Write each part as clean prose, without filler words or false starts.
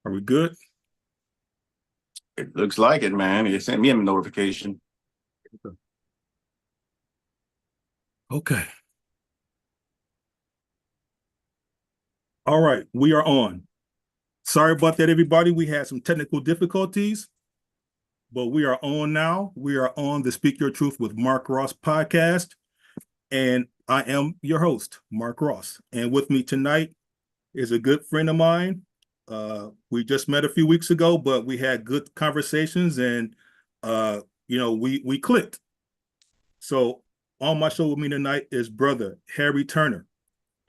Are we good? It looks like it, man. It sent me a notification. Okay. All right, we are on. Sorry about that, everybody. We had some technical difficulties, but we are on now. We are on the Speak Your Truth with Mark Ross podcast, and I am your host, Mark Ross. And with me tonight is a good friend of mine. We just met a few weeks ago, but we had good conversations, and we clicked. So on my show with me tonight is brother Harry Turner.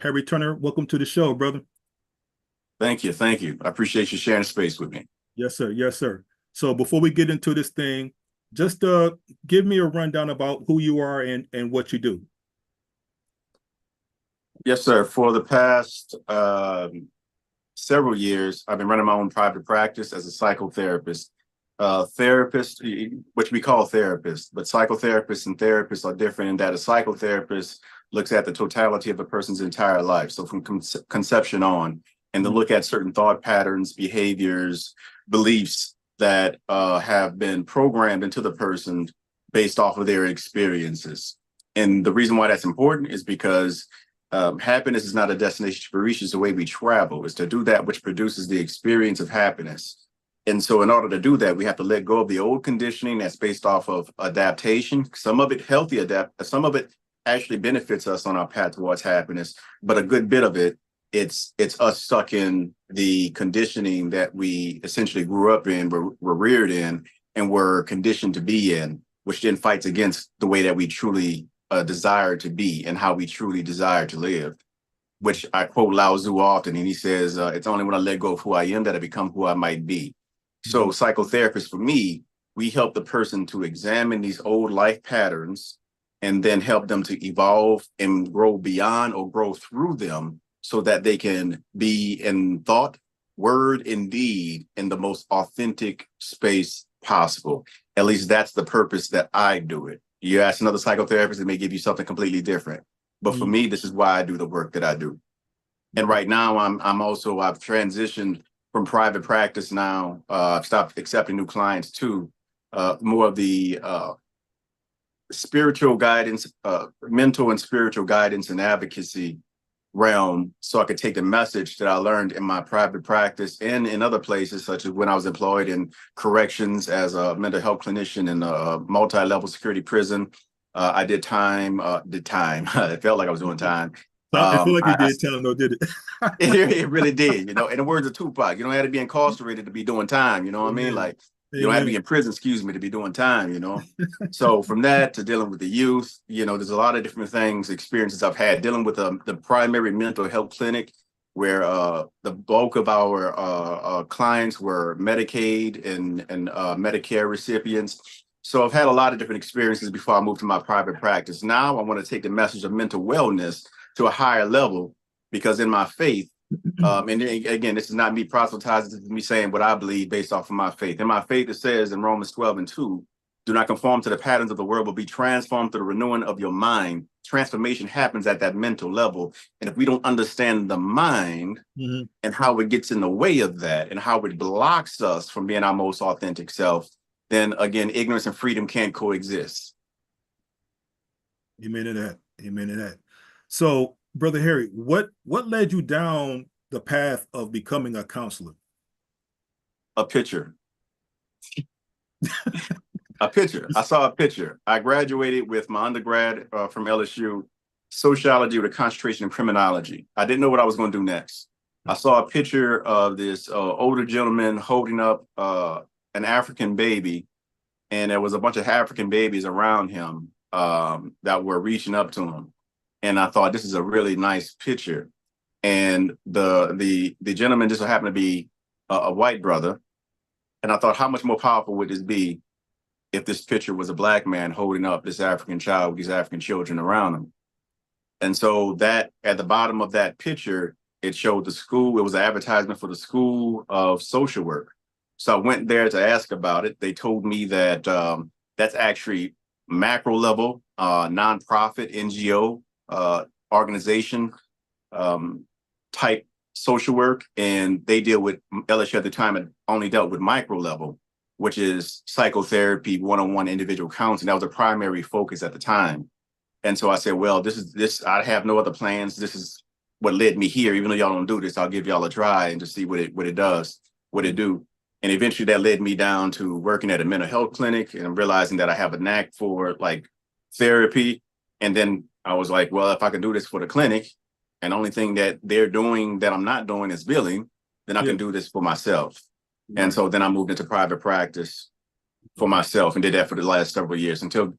Harry Turner, welcome to the show, brother. Thank you. Thank you. I appreciate you sharing space with me. Yes, sir. Yes, sir. So before we get into this thing, just give me a rundown about who you are and what you do. Yes, sir. For the past several years, I've been running my own private practice as a psychotherapist. Therapist, which we call therapists, but psychotherapists and therapists are different in that a psychotherapist looks at the totality of a person's entire life. So from conception on, and to look at certain thought patterns, behaviors, beliefs that have been programmed into the person based off of their experiences. And the reason why that's important is because happiness is not a destination to be reached, it's the way we travel, is to do that which produces the experience of happiness. And so in order to do that, we have to let go of the old conditioning that's based off of adaptation. Some of it healthy some of it actually benefits us on our path towards happiness, but a good bit of it, it's us stuck in the conditioning that we essentially grew up in, were reared in, and were conditioned to be in, which then fights against the way that we truly desire to be and how we truly desire to live, which I quote Lao Tzu often, and he says, it's only when I let go of who I am that I become who I might be. So psychotherapists, for me, we help the person to examine these old life patterns and then help them to evolve and grow beyond or grow through them so that they can be in thought, word, and deed in the most authentic space possible. At least that's the purpose that I do it. You ask another psychotherapist, it may give you something completely different. But for me, this is why I do the work that I do. And right now, I've transitioned from private practice now. I've stopped accepting new clients to more of the spiritual guidance, mental and spiritual guidance and advocacy realm, so I could take the message that I learned in my private practice and in other places, such as when I was employed in corrections as a mental health clinician in a multi-level security prison. I did time. It felt like I was doing time. I feel like you did tell him, though, did it? It really did. In the words of Tupac, you don't have to be incarcerated to be doing time. You know what I mean? Like, you don't have to be in prison, to be doing time. So from that to dealing with the youth, there's a lot of different experiences I've had dealing with the primary mental health clinic, where the bulk of our clients were Medicaid and Medicare recipients. So I've had a lot of different experiences before I moved to my private practice. Now I want to take the message of mental wellness to a higher level, because in my faith, and again, this is not me proselytizing, this is me saying what I believe based off of my faith. In my faith, it says in Romans 12:2, do not conform to the patterns of the world, but be transformed through the renewing of your mind. Transformation happens at that mental level. And if we don't understand the mind and how it gets in the way of that and how it blocks us from being our most authentic self, then again, ignorance and freedom can't coexist. Amen to that. Amen to that. So, Brother Harry, what led you down the path of becoming a counselor? A picture. A picture. I saw a picture. I graduated with my undergrad from LSU, sociology with a concentration in criminology. I didn't know what I was going to do next. I saw a picture of this older gentleman holding up an African baby, and there was a bunch of African babies around him that were reaching up to him. And I thought, this is a really nice picture. And the gentleman just so happened to be a white brother. And I thought, how much more powerful would this be if this picture was a Black man holding up this African child with these African children around him? And so that at the bottom of that picture, it showed the school. It was an advertisement for the School of Social Work. So I went there to ask about it. They told me that that's actually macro level, nonprofit NGO organization type social work, and they deal with LSU at the time. It only dealt with micro level, which is psychotherapy, one-on-one individual counseling. That was the primary focus at the time. And so I said, well, this. I have no other plans. This is what led me here. Even though y'all don't do this, I'll give y'all a try and just see what it does, what it do. And eventually that led me down to working at a mental health clinic and realizing that I have a knack for like therapy. And then I was like, well, if I can do this for the clinic, and the only thing that they're doing that I'm not doing is billing, then I can do this for myself. Right. And so then I moved into private practice for myself and did that for the last several years until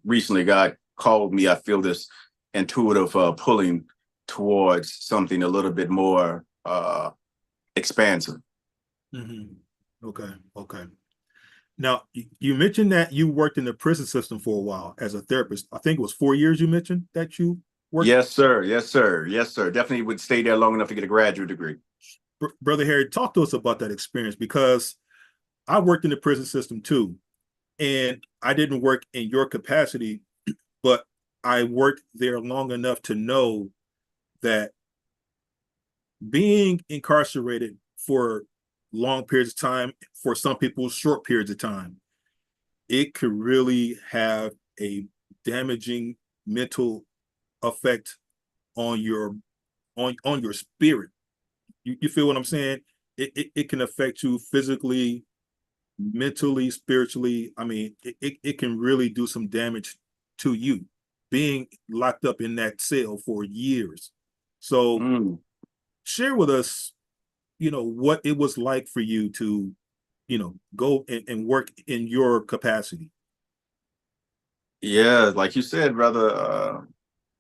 recently God called me. I feel this intuitive pulling towards something a little bit more expansive. Mm-hmm. Okay. Now, you mentioned that you worked in the prison system for a while as a therapist. I think it was 4 years you mentioned that you worked. Yes, sir. Definitely would stay there long enough to get a graduate degree. Brother Harry, talk to us about that experience, because I worked in the prison system too. And I didn't work in your capacity, but I worked there long enough to know that being incarcerated for long periods of time, for some people, short periods of time, it could really have a damaging mental effect on your spirit. You feel what I'm saying? It can affect you physically, mentally, spiritually. I mean, it can really do some damage to you being locked up in that cell for years. So share with us, what it was like for you to, go and work in your capacity. Yeah, like you said, brother,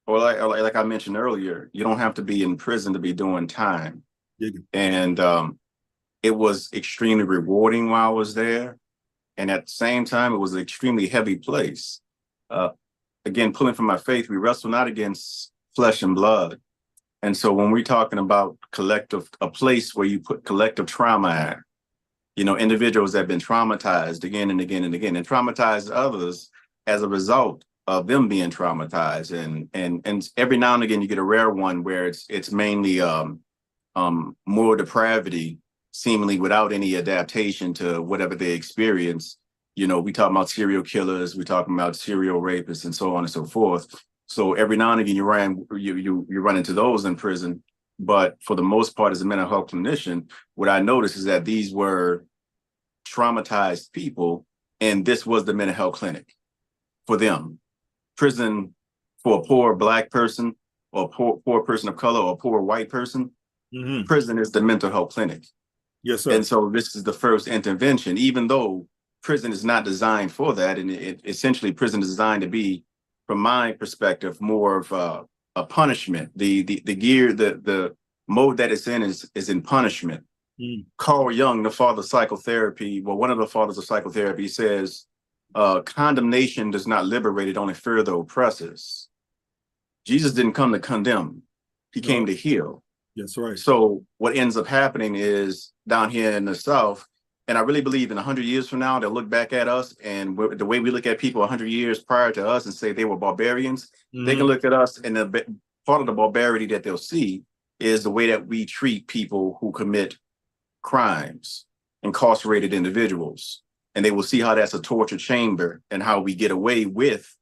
or like I mentioned earlier, you don't have to be in prison to be doing time. And it was extremely rewarding while I was there. And at the same time, it was an extremely heavy place. Again, pulling from my faith, we wrestle not against flesh and blood. And so when we're talking about a place where you put collective trauma at, individuals that have been traumatized again and again and again, and traumatized others as a result of them being traumatized. And every now and again, you get a rare one where it's mainly moral depravity, seemingly without any adaptation to whatever they experience. We talk about serial killers, we talking about serial rapists, and so on and so forth. So every now and again, you run into those in prison. But for the most part, as a mental health clinician, what I noticed is that these were traumatized people, and this was the mental health clinic for them. Prison for a poor Black person, or a poor person of color, or a poor white person, prison is the mental health clinic. Yes, sir. And so this is the first intervention, even though prison is not designed for that. And essentially prison is designed to be, from my perspective, more of a punishment. The mode that it's in is in punishment. Carl Jung, the father of psychotherapy, one of the fathers of psychotherapy, says, condemnation does not liberate, it only further oppresses. Jesus didn't come to condemn. He came to heal. That's right. So what ends up happening is down here in the South, and I really believe in 100 years from now, they'll look back at us, and the way we look at people 100 years prior to us and say they were barbarians, they can look at us, and part of the barbarity that they'll see is the way that we treat people who commit crimes, incarcerated individuals. And they will see how that's a torture chamber, and how we get away with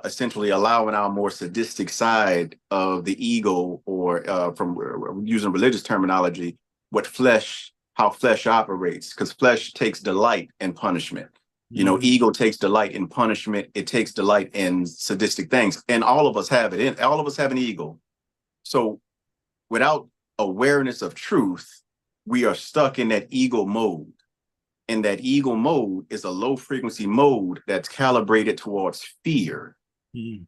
essentially allowing our more sadistic side of the ego, or from using religious terminology, how flesh operates, because flesh takes delight in punishment. Ego takes delight in punishment. It takes delight in sadistic things. And all of us have it. All of us have an ego. So without awareness of truth, we are stuck in that ego mode. And that ego mode is a low frequency mode that's calibrated towards fear.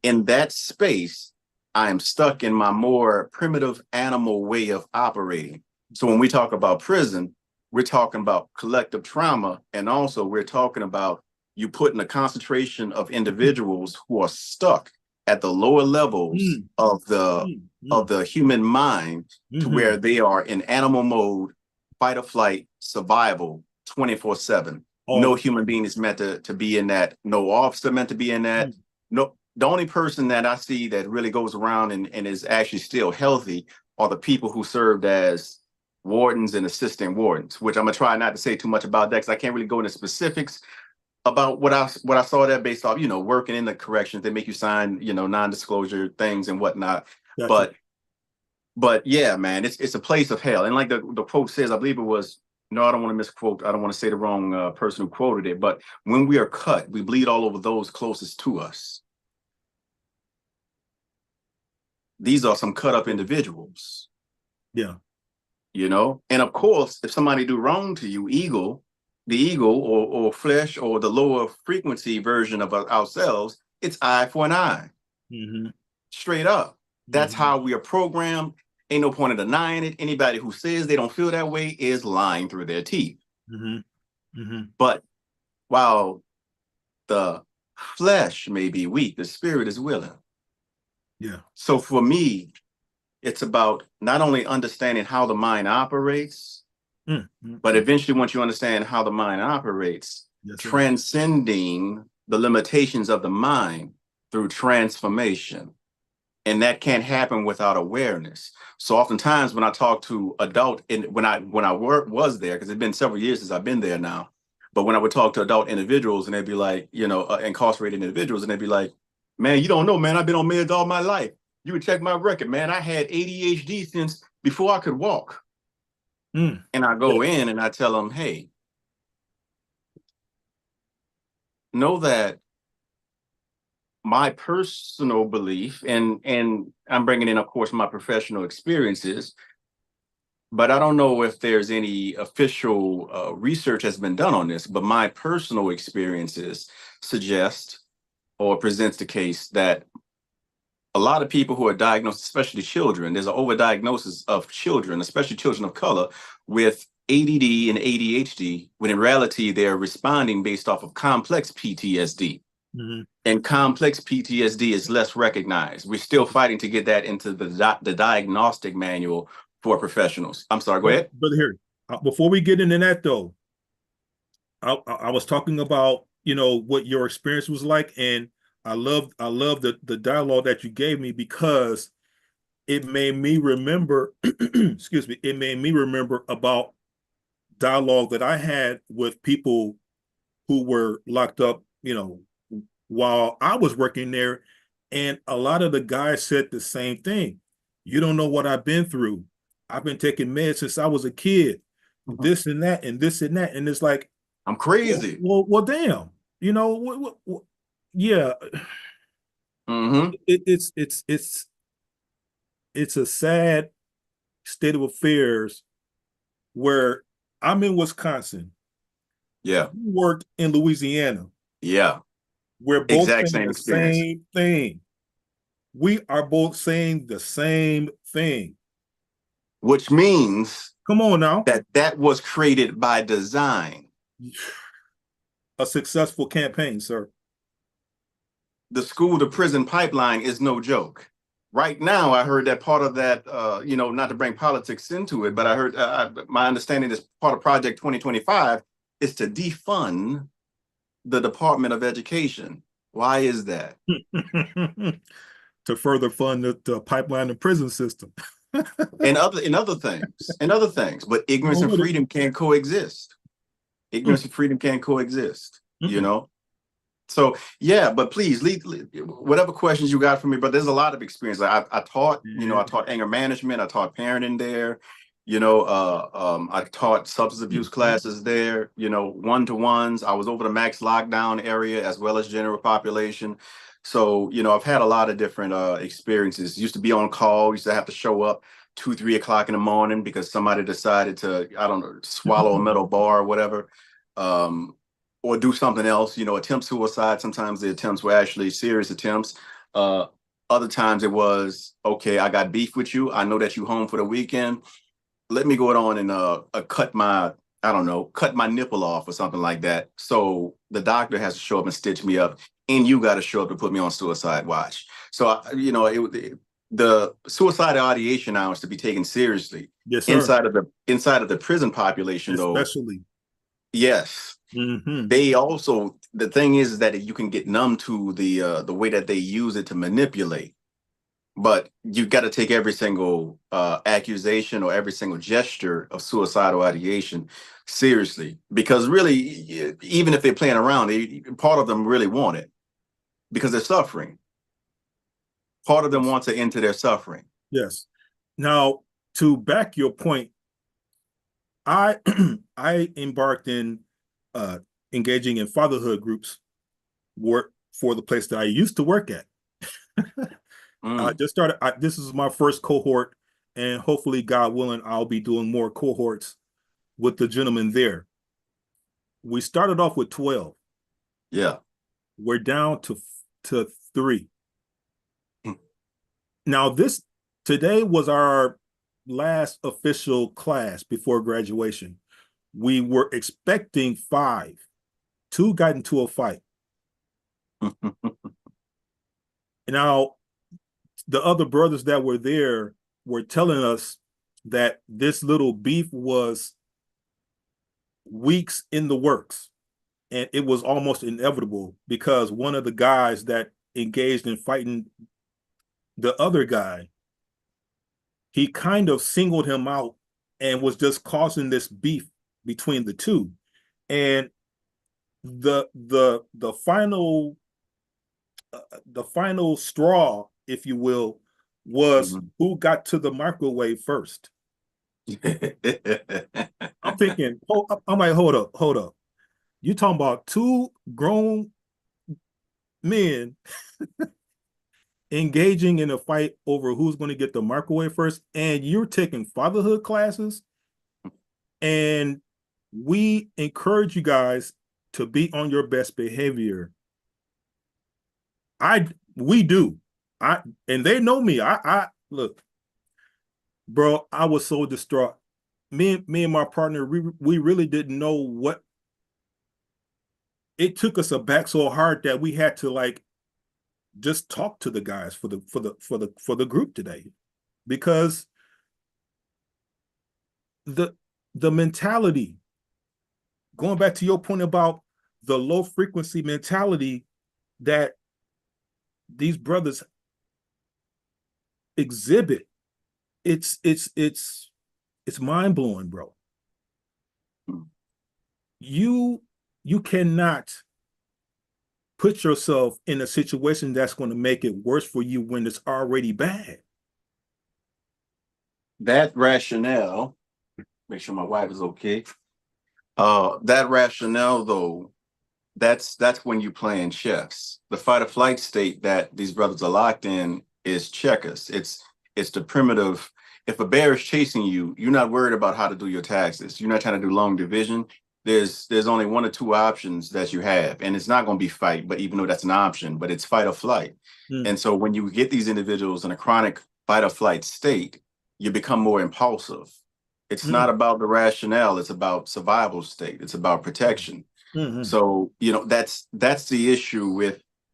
In that space, I am stuck in my more primitive animal way of operating. So when we talk about prison, we're talking about collective trauma. And also we're talking about you putting a concentration of individuals who are stuck at the lower levels of the human mind, to where they are in animal mode, fight or flight, survival, 24/7. No human being is meant to be in that. No officer meant to be in that. No, the only person that I see that really goes around and is actually still healthy are the people who served as wardens and assistant wardens, which I'm gonna try not to say too much about that because I can't really go into specifics about what I saw there based off, working in the corrections. They make you sign, non-disclosure things and whatnot. Gotcha. But yeah, man, it's a place of hell. And like the quote says, I believe it was, no, I don't want to misquote. I don't want to say the wrong person who quoted it. But when we are cut, we bleed all over those closest to us. These are some cut up individuals. Yeah. And of course, if somebody do wrong to you, the ego or flesh or the lower frequency version of ourselves, it's eye for an eye. Mm-hmm. Straight up. That's Mm-hmm. how we are programmed. Ain't no point in denying it. Anybody who says they don't feel that way is lying through their teeth. Mm-hmm. Mm-hmm. But while the flesh may be weak, the spirit is willing. Yeah. So for me, it's about not only understanding how the mind operates, Mm-hmm. but eventually once you understand how the mind operates, Yes, sir. transcending the limitations of the mind through transformation. And that can't happen without awareness. So oftentimes when I talk to adult, and when I was there, because it's been several years since I've been there now, but when I would talk to adult individuals and they'd be like, incarcerated individuals, and they'd be like, man, you don't know, man, I've been on meds all my life. You would check my record, man. I had ADHD since before I could walk. Mm. And I go in and I tell them, hey, know that my personal belief, and I'm bringing in, of course, my professional experiences, but I don't know if there's any official research has been done on this, but my personal experiences suggest or presents the case that a lot of people who are diagnosed, especially children, there's an overdiagnosis of children, especially children of color, with ADD and ADHD, when in reality, they're responding based off of complex PTSD. Mm-hmm. And complex PTSD is less recognized. We're still fighting to get that into the diagnostic manual for professionals. I'm sorry, go ahead. Brother Harry, before we get into that though, I was talking about, what your experience was like, and I love the dialogue that you gave me because it made me remember, excuse me, it made me remember about dialogue that I had with people who were locked up, while I was working there. And a lot of the guys said the same thing. You don't know what I've been through. I've been taking meds since I was a kid, this and that, and this and that. And it's like, I'm crazy. well damn, yeah. Mm-hmm. It's a sad state of affairs where I'm in Wisconsin. Yeah. You worked in Louisiana. Yeah. We're both Exact saying same the experience. same thing. We are both saying the same thing. Which means Come on now. that was created by design. A successful campaign, sir. The school to prison pipeline is no joke. Right now, I heard that part of that, not to bring politics into it, but I heard my understanding is part of Project 2025 is to defund the Department of Education. Why is that? To further fund the pipeline and prison system. and other things. But ignorance and freedom can coexist. Ignorance and freedom can coexist, So yeah, but please leave whatever questions you got for me. But there's a lot of experience. I taught, I taught anger management. I taught parenting there. I taught substance abuse classes there. One-to-ones. I was over the max lockdown area as well as general population. So I've had a lot of different experiences. Used to be on call. Used to have to show up 2-3 o'clock in the morning because somebody decided to, I don't know, swallow a metal bar or whatever. Or do something else, attempt suicide. Sometimes the attempts were actually serious attempts. Other times it was, okay, I got beef with you. I know that you home for the weekend. Let me go on and cut my nipple off or something like that. So the doctor has to show up and stitch me up, and you got to show up to put me on suicide watch. So, the suicidal ideation now is to be taken seriously. Yes, sir. Inside of the prison population, especially. Yes. Mm-hmm. They also, the thing is that you can get numb to the way that they use it to manipulate. but you've got to take every single accusation or every single gesture of suicidal ideation seriously, because really, even if they're playing around, part of them really want it because they're suffering. Part of them Yes. wants to end to their suffering. Yes. Now, to back your point, I I embarked in uh, engaging in fatherhood groups work for the place that I used to work at. I Mm, just started. This is my first cohort, and hopefully, God willing, I'll be doing more cohorts with the gentleman there. We started off with 12. yeah. We're down to 3. Mm, Now, this today was our last official class before graduation. We were expecting 5. 2 got into a fight. Now, the other brothers that were there were telling us that this little beef was weeks in the works, and it was almost inevitable because one of the guys that engaged in fighting the other guy, he kind of singled him out and was just causing this beef between the two. And the final the final straw, if you will, was mhm. who got to the microwave first. I'm thinking, I'm like, hold up. You talking about 2 grown men engaging in a fight over who's going to get the microwave first, and you're taking fatherhood classes, and we encourage you guys to be on your best behavior. We do. I and they know me. I look, bro, I was so distraught. Me and my partner, we really didn't know what it took us aback so hard that we had to like just talk to the guys for the group today, because the the mentality, going back to your point about the low frequency mentality that these brothers exhibit, it's mind blowing, bro. You you cannot put yourself in a situation that's going to make it worse for you when it's already bad. That rationale, make sure my wife is okay. That rationale, though, that's when you playing chess. The fight or flight state that these brothers are locked in is checkers. It's the primitive. If a bear is chasing you, you're not worried about how to do your taxes. You're not trying to do long division. There's only 1 or 2 options that you have, and it's not going to be fight. But even though that's an option, but it's fight or flight. Mm, And so when you get these individuals in a chronic fight or flight state, you become more impulsive. It's not mm, about the rationale. It's about survival state. It's about mm, protection. mm, So, that's the issue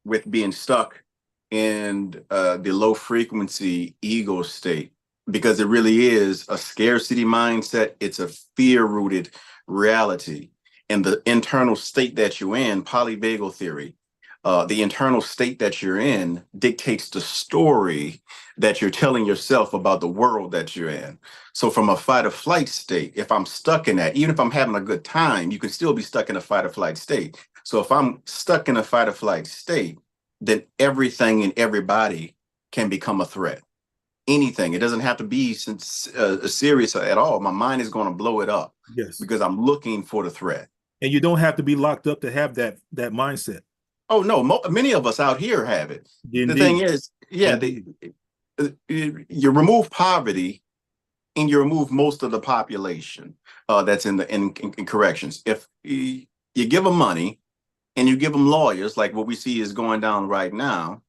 with being stuck in the low frequency ego state, because it really is a scarcity mindset. It's a fear rooted reality, and the internal state that you're in, polyvagal theory. The internal state that you're in dictates the story that you're telling yourself about the world that you're in. So from a fight or flight state, if I'm stuck in that, even if I'm having a good time, you can still be stuck in a fight or flight state. So if I'm stuck in a fight or flight state, then everything and everybody can become a threat. Anything. It doesn't have to be serious at all. My mind is going to blow it up yes. because I'm looking for the threat. And you don't have to be locked up to have that mindset. Oh no, many of us out here have it. The thing Indeed. is, yeah, Indeed. you remove poverty and you remove most of the population that's in corrections. If you give them money and you give them lawyers, like what we see is going down right now,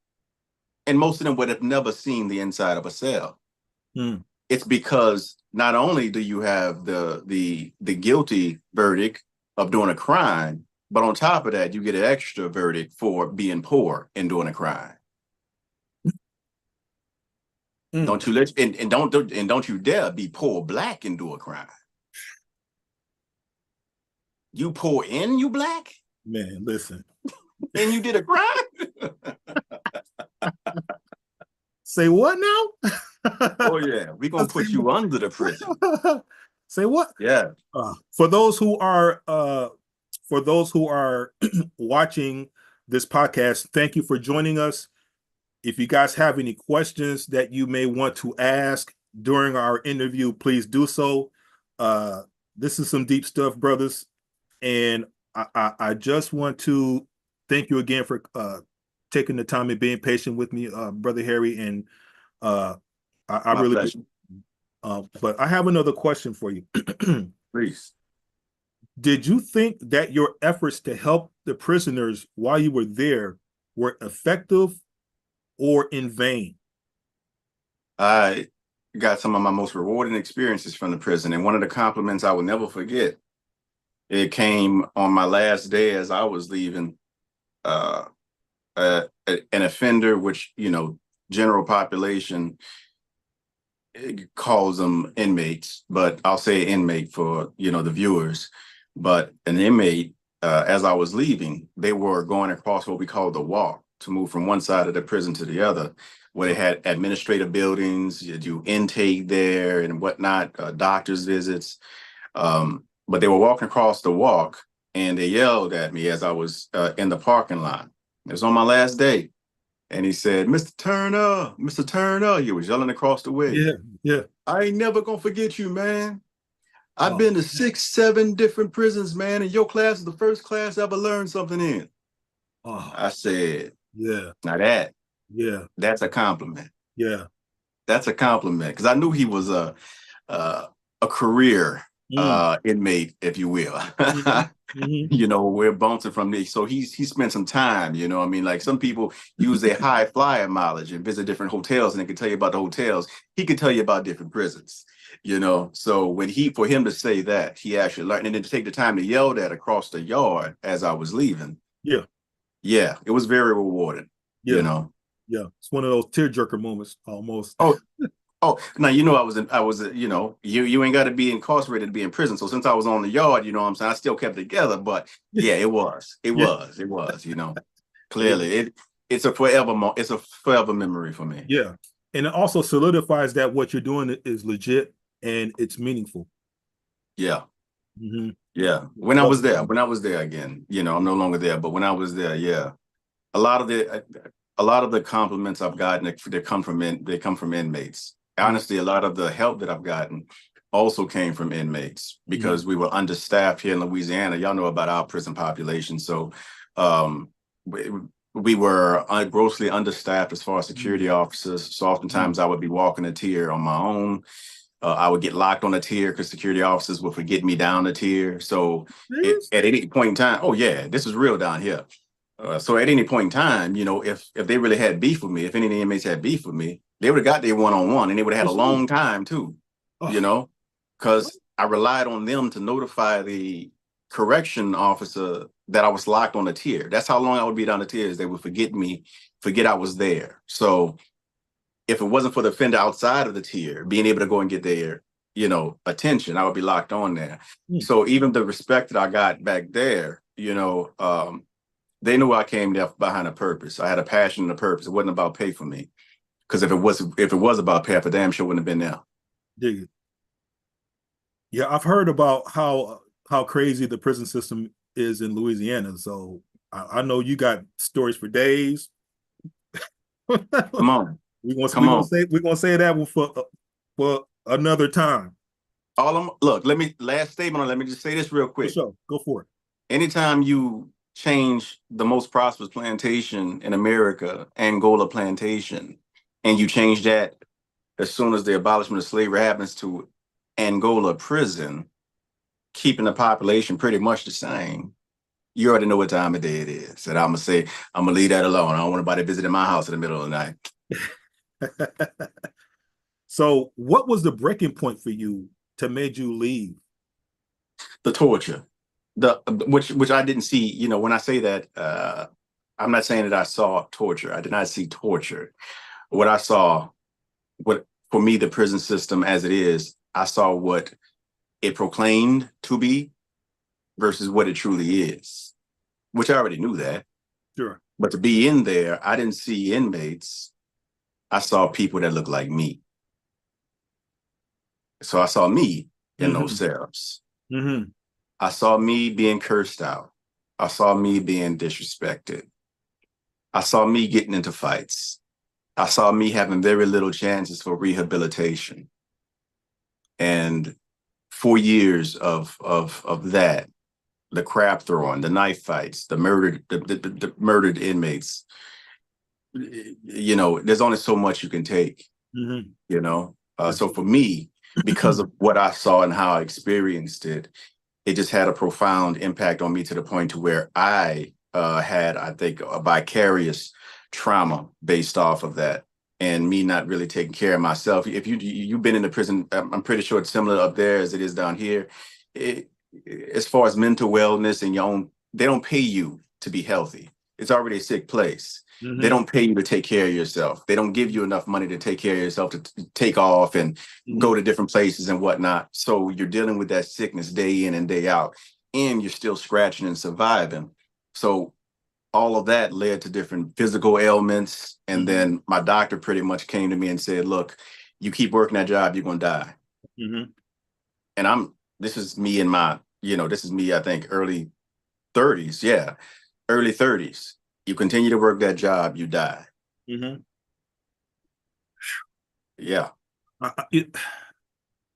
and most of them would have never seen the inside of a cell. Mm, It's because not only do you have the guilty verdict of doing a crime, but on top of that, you get an extra verdict for being poor and doing a crime. mm. Don't you let and don't you dare be poor black and do a crime. You poor and you black Man, listen. and you did a crime. Say what now? Oh yeah, we're gonna Say put you under the prison. what? Say what? Yeah. For those who are watching this podcast, thank you for joining us. If you guys have any questions that you may want to ask during our interview, please do so. This is some deep stuff, brothers, and I just want to thank you again for taking the time and being patient with me, brother Harry, and I My really. pleasure. But I have another question for you. Please. Did you think that your efforts to help the prisoners while you were there were effective or in vain? I got some of my most rewarding experiences from the prison, and one of the compliments I will never forget. It came on my last day as I was leaving. Uh, an offender, which general population calls them inmates, but I'll say inmate for the viewers. But an inmate, as I was leaving, they were going across what we call the walk to move from one side of the prison to the other, where they had administrative buildings, you do intake there and whatnot, doctor's visits. But they were walking across the walk and they yelled at me as I was in the parking lot. It was on my last day. And he said, Mr. Turner, Mr. Turner. He was yelling across the way. Yeah, yeah. I ain't never gonna forget you, man. I've Oh, been to 6, 7 different prisons, man, and your class is the first class I ever learned something in. oh, I said, yeah, now yeah, that's a compliment. yeah. That's a compliment. Because I knew he was a career Mm. inmate, if you will. Hmm. Hmm. We're bouncing from this. So he spent some time, I mean, like some people use their high flyer mileage and visit different hotels and they can tell you about the hotels. He could tell you about different prisons, So for him to say that, he actually learned, and then to take the time to yell that across the yard as I was leaving. Yeah, Yeah, it was very rewarding, you yeah, know. yeah. It's one of those tearjerker moments almost. Oh, Oh, now you ain't got to be incarcerated to be in prison. So since I was on the yard, what I'm saying, I still kept it together. But yeah, it Yeah, was. yeah, Clearly, it's a forever memory for me. yeah. And it also solidifies that what you're doing is legit and it's meaningful. Yeah, Hmm. yeah. When I was there again, I'm no longer there. But when I was there, yeah, a lot of the compliments I've gotten they come from inmates. Honestly, a lot of the help that I've gotten also came from inmates Hmm. because we were understaffed here in Louisiana. Y'all know about our prison population, so um, we, we were grossly understaffed as far as security officers. So oftentimes I would be walking a tier on my own. I would get locked on a tier because security officers would forget me down a tier. So at any point in time, oh yeah, this is real down here. So at any point in time, if they really had beef with me, if any of the inmates had beef with me, they would have got their one-on-one and they would have had a long time too, Oh, because I relied on them to notify the correction officer that I was locked on a tier. That's how long I would be down the tiers. They would forget I was there. So if it wasn't for the offender outside of the tier being able to go and get their, attention, I would be locked on there. mm. So even the respect that I got back there, they knew I came there behind a purpose. I had a passion and a purpose. It wasn't about pay for me. Because if it was about pay, I for damn sure wouldn't have been there. Dig it. Yeah, I've heard about how crazy the prison system is in Louisiana. So I know you got stories for days. we're Come on, gonna come on. we're gonna say that one for another time. Look. Last statement on. Let me just say this real For quick. sure, go for it. Anytime you change the most prosperous plantation in America, Angola plantation, and you change that as soon as the abolishment of slavery happens to Angola prison, keeping the population pretty much the same, you already know what time of day it is. And I'm gonna leave that alone. I don't want anybody visiting my house in the middle of the night. So, what was the breaking point for you to made you leave? The torture, which I didn't see. When I say that, I'm not saying that I saw torture. I did not see torture. What I saw, what for me, the prison system as it is, I saw what it proclaimed to be versus what it truly is, which I already knew that. Sure. But to be in there, I didn't see inmates. I saw people that looked like me. So I saw me in those setups. Mm-hmm. I saw me being cursed out. I saw me being disrespected. I saw me getting into fights. I saw me having very little chances for rehabilitation. And 4 years of that, the crap throwing, the knife fights, the murdered inmates. You know, there's only so much you can take. Mm-hmm. You know, so for me, because of what I saw and how I experienced it, it just had a profound impact on me to the point to where I had, I think, a vicarious trauma based off of that, and me not really taking care of myself. If you've been in the prison, I'm pretty sure it's similar up there as it is down here. It, as far as mental wellness and your own, they don't pay you to be healthy. It's already a sick place. They Mm-hmm. don't pay you to take care of yourself. They don't give you enough money to take care of yourself, to take off and go to different places and whatnot. So you're dealing with that sickness day in and day out, and you're still scratching and surviving. So all of that led to different physical ailments. And then my doctor pretty much came to me and said, look, you keep working that job, you're going to die. Mm-hmm. And this is me in my, this is me, I think, early 30s. Yeah, early 30s. You continue to work that job, you die. Mm-hmm. Yeah.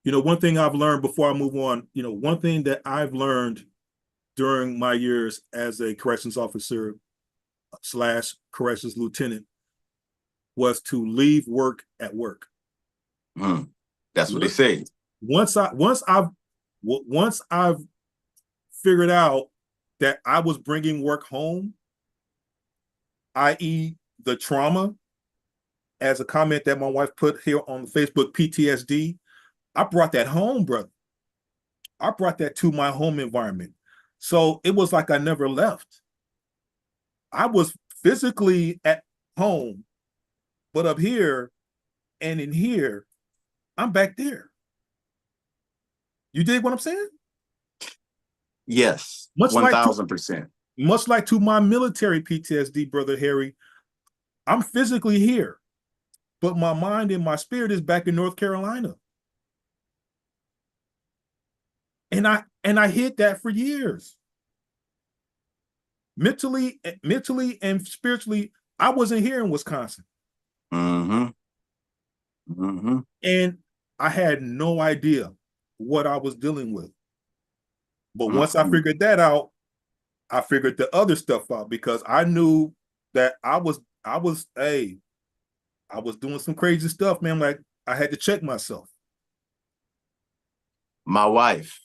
One thing I've learned before I move on, one thing that I've learned during my years as a corrections officer / corrections lieutenant was to leave work at work. That's what they say. Once I've figured out that I was bringing work home, i.e. the trauma, as a comment that my wife put here on Facebook, PTSD, I brought that home, brother. I brought that to my home environment. So it was like I never left. I was physically at home, but up here and in here, I'm back there. You dig what I'm saying? Yes, Much like 1000%. Much like to my military PTSD, brother Harry, I'm physically here, but my mind and my spirit is back in North Carolina. And I hid that for years. Mentally and spiritually, I wasn't here in Wisconsin. Mm-hmm. And I had no idea what I was dealing with. But once I figured that out, I figured the other stuff out, because I knew that I was doing some crazy stuff, man. Like, I had to check myself. My wife,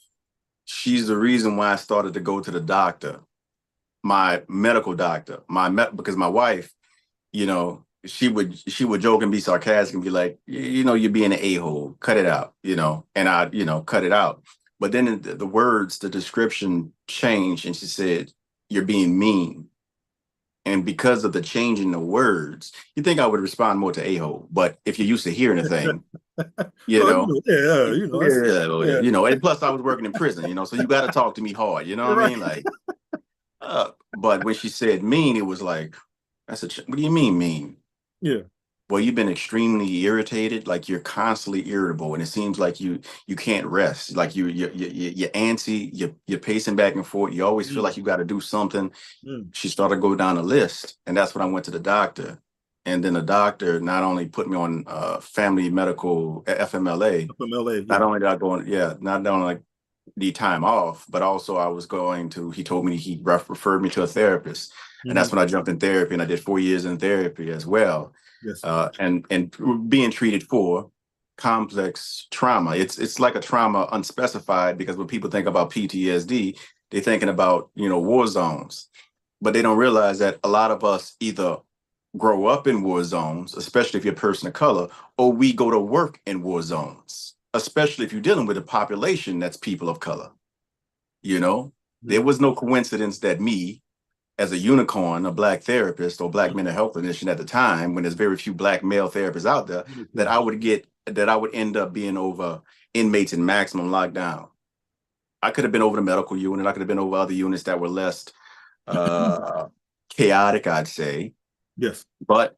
she's the reason why I started to go to the doctor, my medical doctor, because my wife, she would joke and be sarcastic and be like, you're being an a-hole, cut it out, and I, cut it out. But then the words, the description changed, and she said, you're being mean. And because of the change in the words, you think I would respond more to a-hole. But if you're used to hearing a thing, and plus I was working in prison, so you got to talk to me hard, you know what I mean? Like, but when she said mean, it was like, what do you mean mean? Yeah. Well, you've been extremely irritated, like you're constantly irritable, and it seems like you can't rest. Like you're antsy, you're pacing back and forth. You always feel like you got to do something. She started to go down a list, and that's when I went to the doctor. And then the doctor not only put me on family medical FMLA. Not only did I go on, not only like the time off, but also he told me he referred me to a therapist. And that's when I jumped in therapy, and I did 4 years in therapy as well. Yes. And being treated for complex trauma. It's like a trauma unspecified, because when people think about PTSD, they're thinking about, war zones. But they don't realize that a lot of us either grow up in war zones, especially if you're a person of color, or we go to work in war zones, especially if you're dealing with a population that's people of color. There was no coincidence that me, as a unicorn, a Black therapist or Black mental health clinician at the time, when there's very few Black male therapists out there, that I would end up being over inmates in maximum lockdown. I could have been over the medical unit. I could have been over other units that were less chaotic, I'd say. Yes. But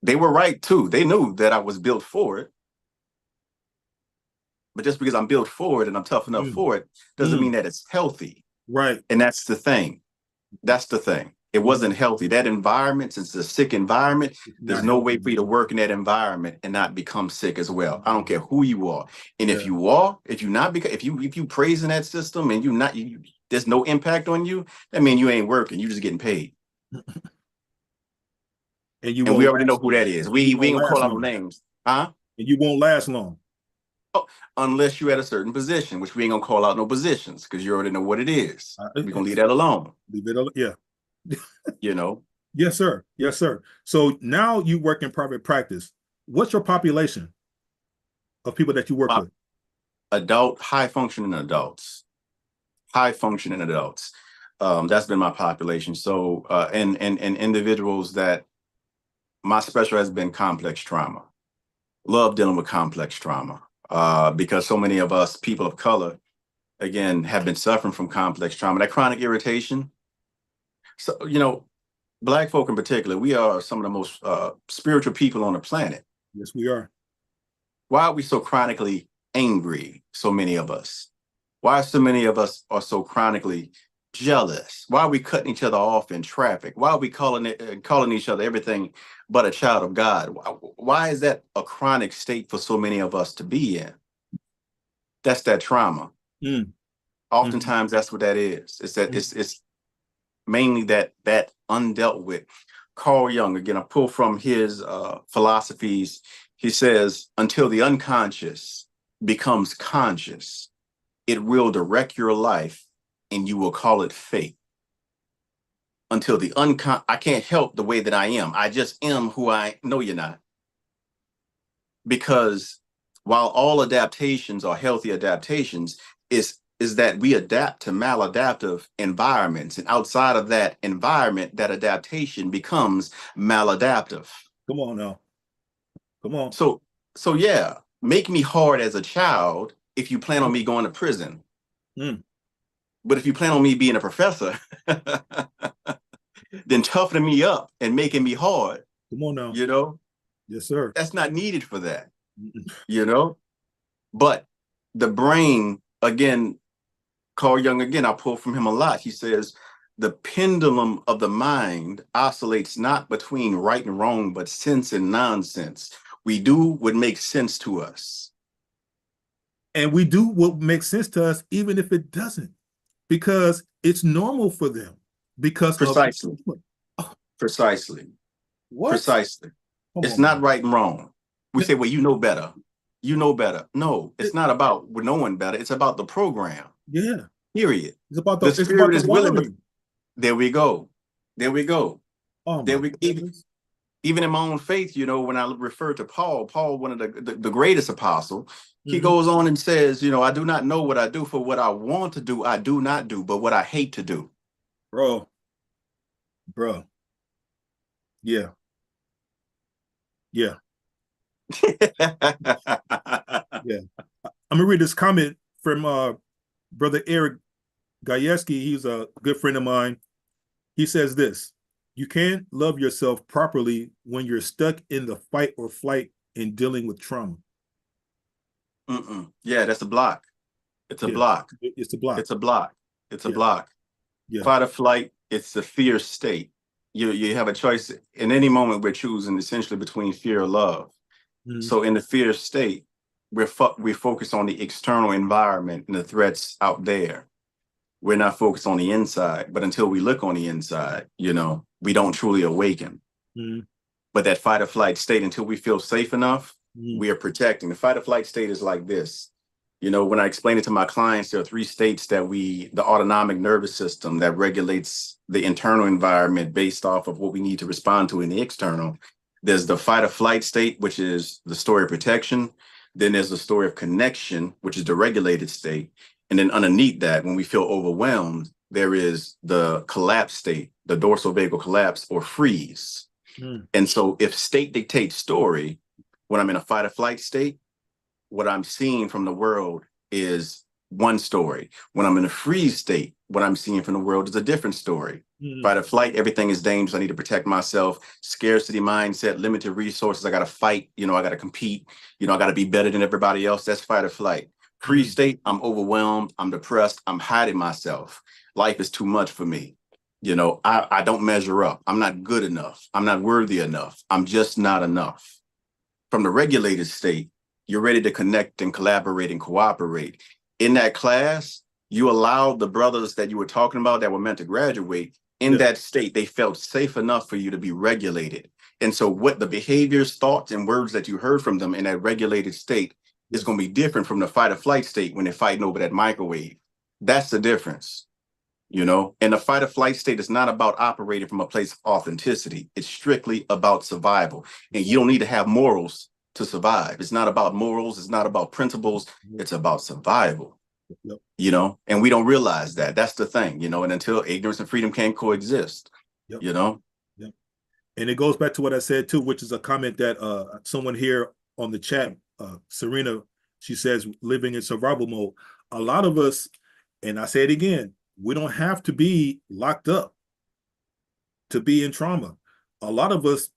they were right too. They knew that I was built for it. But just because I'm built for it and I'm tough enough Mm, for it doesn't mean mm, that it's healthy. right. And that's the thing. That's the thing. It wasn't Mhm. healthy. That environment, since it's a sick environment, It's there's not no healthy. way for you to work in that environment and not become sick as well. I don't care who you are. And if Yeah. you are, if you not because if you praising that system and there's no impact on you, that means you ain't working. You just getting paid. And you And we won't already know last who long. that is. You We won't ain't gonna call last out no long. names. Huh? And you won't last long. Oh, unless you're at a certain position, which we ain't gonna call out no positions because you already know what it is. We're gonna leave that alone, Leave it. Yeah. you know. Yes, sir. Yes, sir. So now you work in private practice. What's your population of people that you work Uh, with? high functioning adults. High functioning adults. That's been my population. So and individuals that my special has been complex trauma. Love dealing with complex trauma. Because so many of us people of color, again, have been suffering from complex trauma, that chronic irritation. So, Black folk in particular, we are some of the most spiritual people on the planet. Yes, we are. Why are we so chronically angry, so many of us? Why so many of us are so chronically jealous? Why are we cutting each other off in traffic? Why are we calling each other everything but a child of God? Why is that a chronic state for so many of us to be in? That's that trauma. Mm, mhm. Oftentimes, that's what that is. It's that Mm. it's mainly that undealt with. Carl Jung, again, I pull from his philosophies. He says, until the unconscious becomes conscious, it will direct your life and you will call it fate. Until I can't help the way that I am. I just am who I know. You're not. Because while all adaptations are healthy adaptations, is that we adapt to maladaptive environments. And outside of that environment, that adaptation becomes maladaptive. Come on now. Come on. So, so yeah, make me hard as a child if you plan on me going to prison. Mm, But if you plan on me being a professor, then toughening me up and making me hard, come on now. you know, Yes, sir. that's not needed for that, Mm, you know? But the brain, again, Carl Jung, again, I pull from him a lot. He says, the pendulum of the mind oscillates not between right and wrong, but sense and nonsense. We do what makes sense to us. and we do what makes sense to us, even if it doesn't, because it's normal for them because of Precisely, oh, precisely, what? precisely. Come It's on, not man. right and wrong. We say, well, you know better. You know better. No, it's It- not about knowing better. It's about the program, yeah, period. it's about The spirit the is willing, but wiring. there we go. There we go. Oh There my we goodness. even in my own faith, when I refer to Paul, one of the greatest apostle, he Hmm. goes on and says, I do not know what I do, for what I want to do, I do not do, but what I hate to do. Bro, bro. Yeah, yeah, yeah. I'm gonna read this comment from brother Eric Gajewski. He's a good friend of mine. He says this: you can't love yourself properly when you're stuck in the fight or flight in dealing with trauma. Yeah, that's a block. It's a Yeah, block. it's a block. It's a block. It's a Yeah, block. yeah. Fight or flight, it's the fear state. You have a choice in any moment. We're choosing essentially between fear or love. Mhm. So in the fear state, we focus on the external environment and the threats out there. We're not focused on the inside. But until we look on the inside, we don't truly awaken. Mhm. But that fight or flight state, until we feel safe enough, Mhm. we are protecting. The fight or flight state is like this. When I explain it to my clients, there are three states the autonomic nervous system that regulates the internal environment based off of what we need to respond to in the external. There's the fight or flight state, which is the story of protection. Then there's the story of connection, which is the regulated state. And then underneath that, when we feel overwhelmed, there is the collapse state, the dorsal vagal collapse or freeze. Mhm. And so if state dictates story, when I'm in a fight or flight state, what I'm seeing from the world is one story. When I'm in a freeze state, what I'm seeing from the world is a different story. Mhm. Fight or flight, everything is dangerous. I need to protect myself. Scarcity mindset, limited resources. I got to fight. I got to compete. I got to be better than everybody else. That's fight or flight. Free Mhm. state, I'm overwhelmed. I'm depressed. I'm hiding myself. Life is too much for me. I don't measure up. I'm not good enough. I'm not worthy enough. I'm just not enough. From the regulated state, you're ready to connect and collaborate and cooperate. In that class, you allowed the brothers that you were talking about that were meant to graduate in that state. They felt safe enough for you to be regulated. And so what the behaviors, thoughts, and words that you heard from them in that regulated state is going to be different from the fight or flight state when they're fighting over that microwave. That's the difference. And the fight or flight state is not about operating from a place of authenticity. It's strictly about survival. And you don't need to have morals to survive. It's not about morals. It's not about principles. It's about survival. Yep. And we don't realize that. That's the thing, and until ignorance and freedom can coexist, Yep. Yep. And it goes back to what I said too, which is a comment that someone here on the chat, Serena, she says, living in survival mode. A lot of us, and I say it again, we don't have to be locked up to be in trauma. A lot of us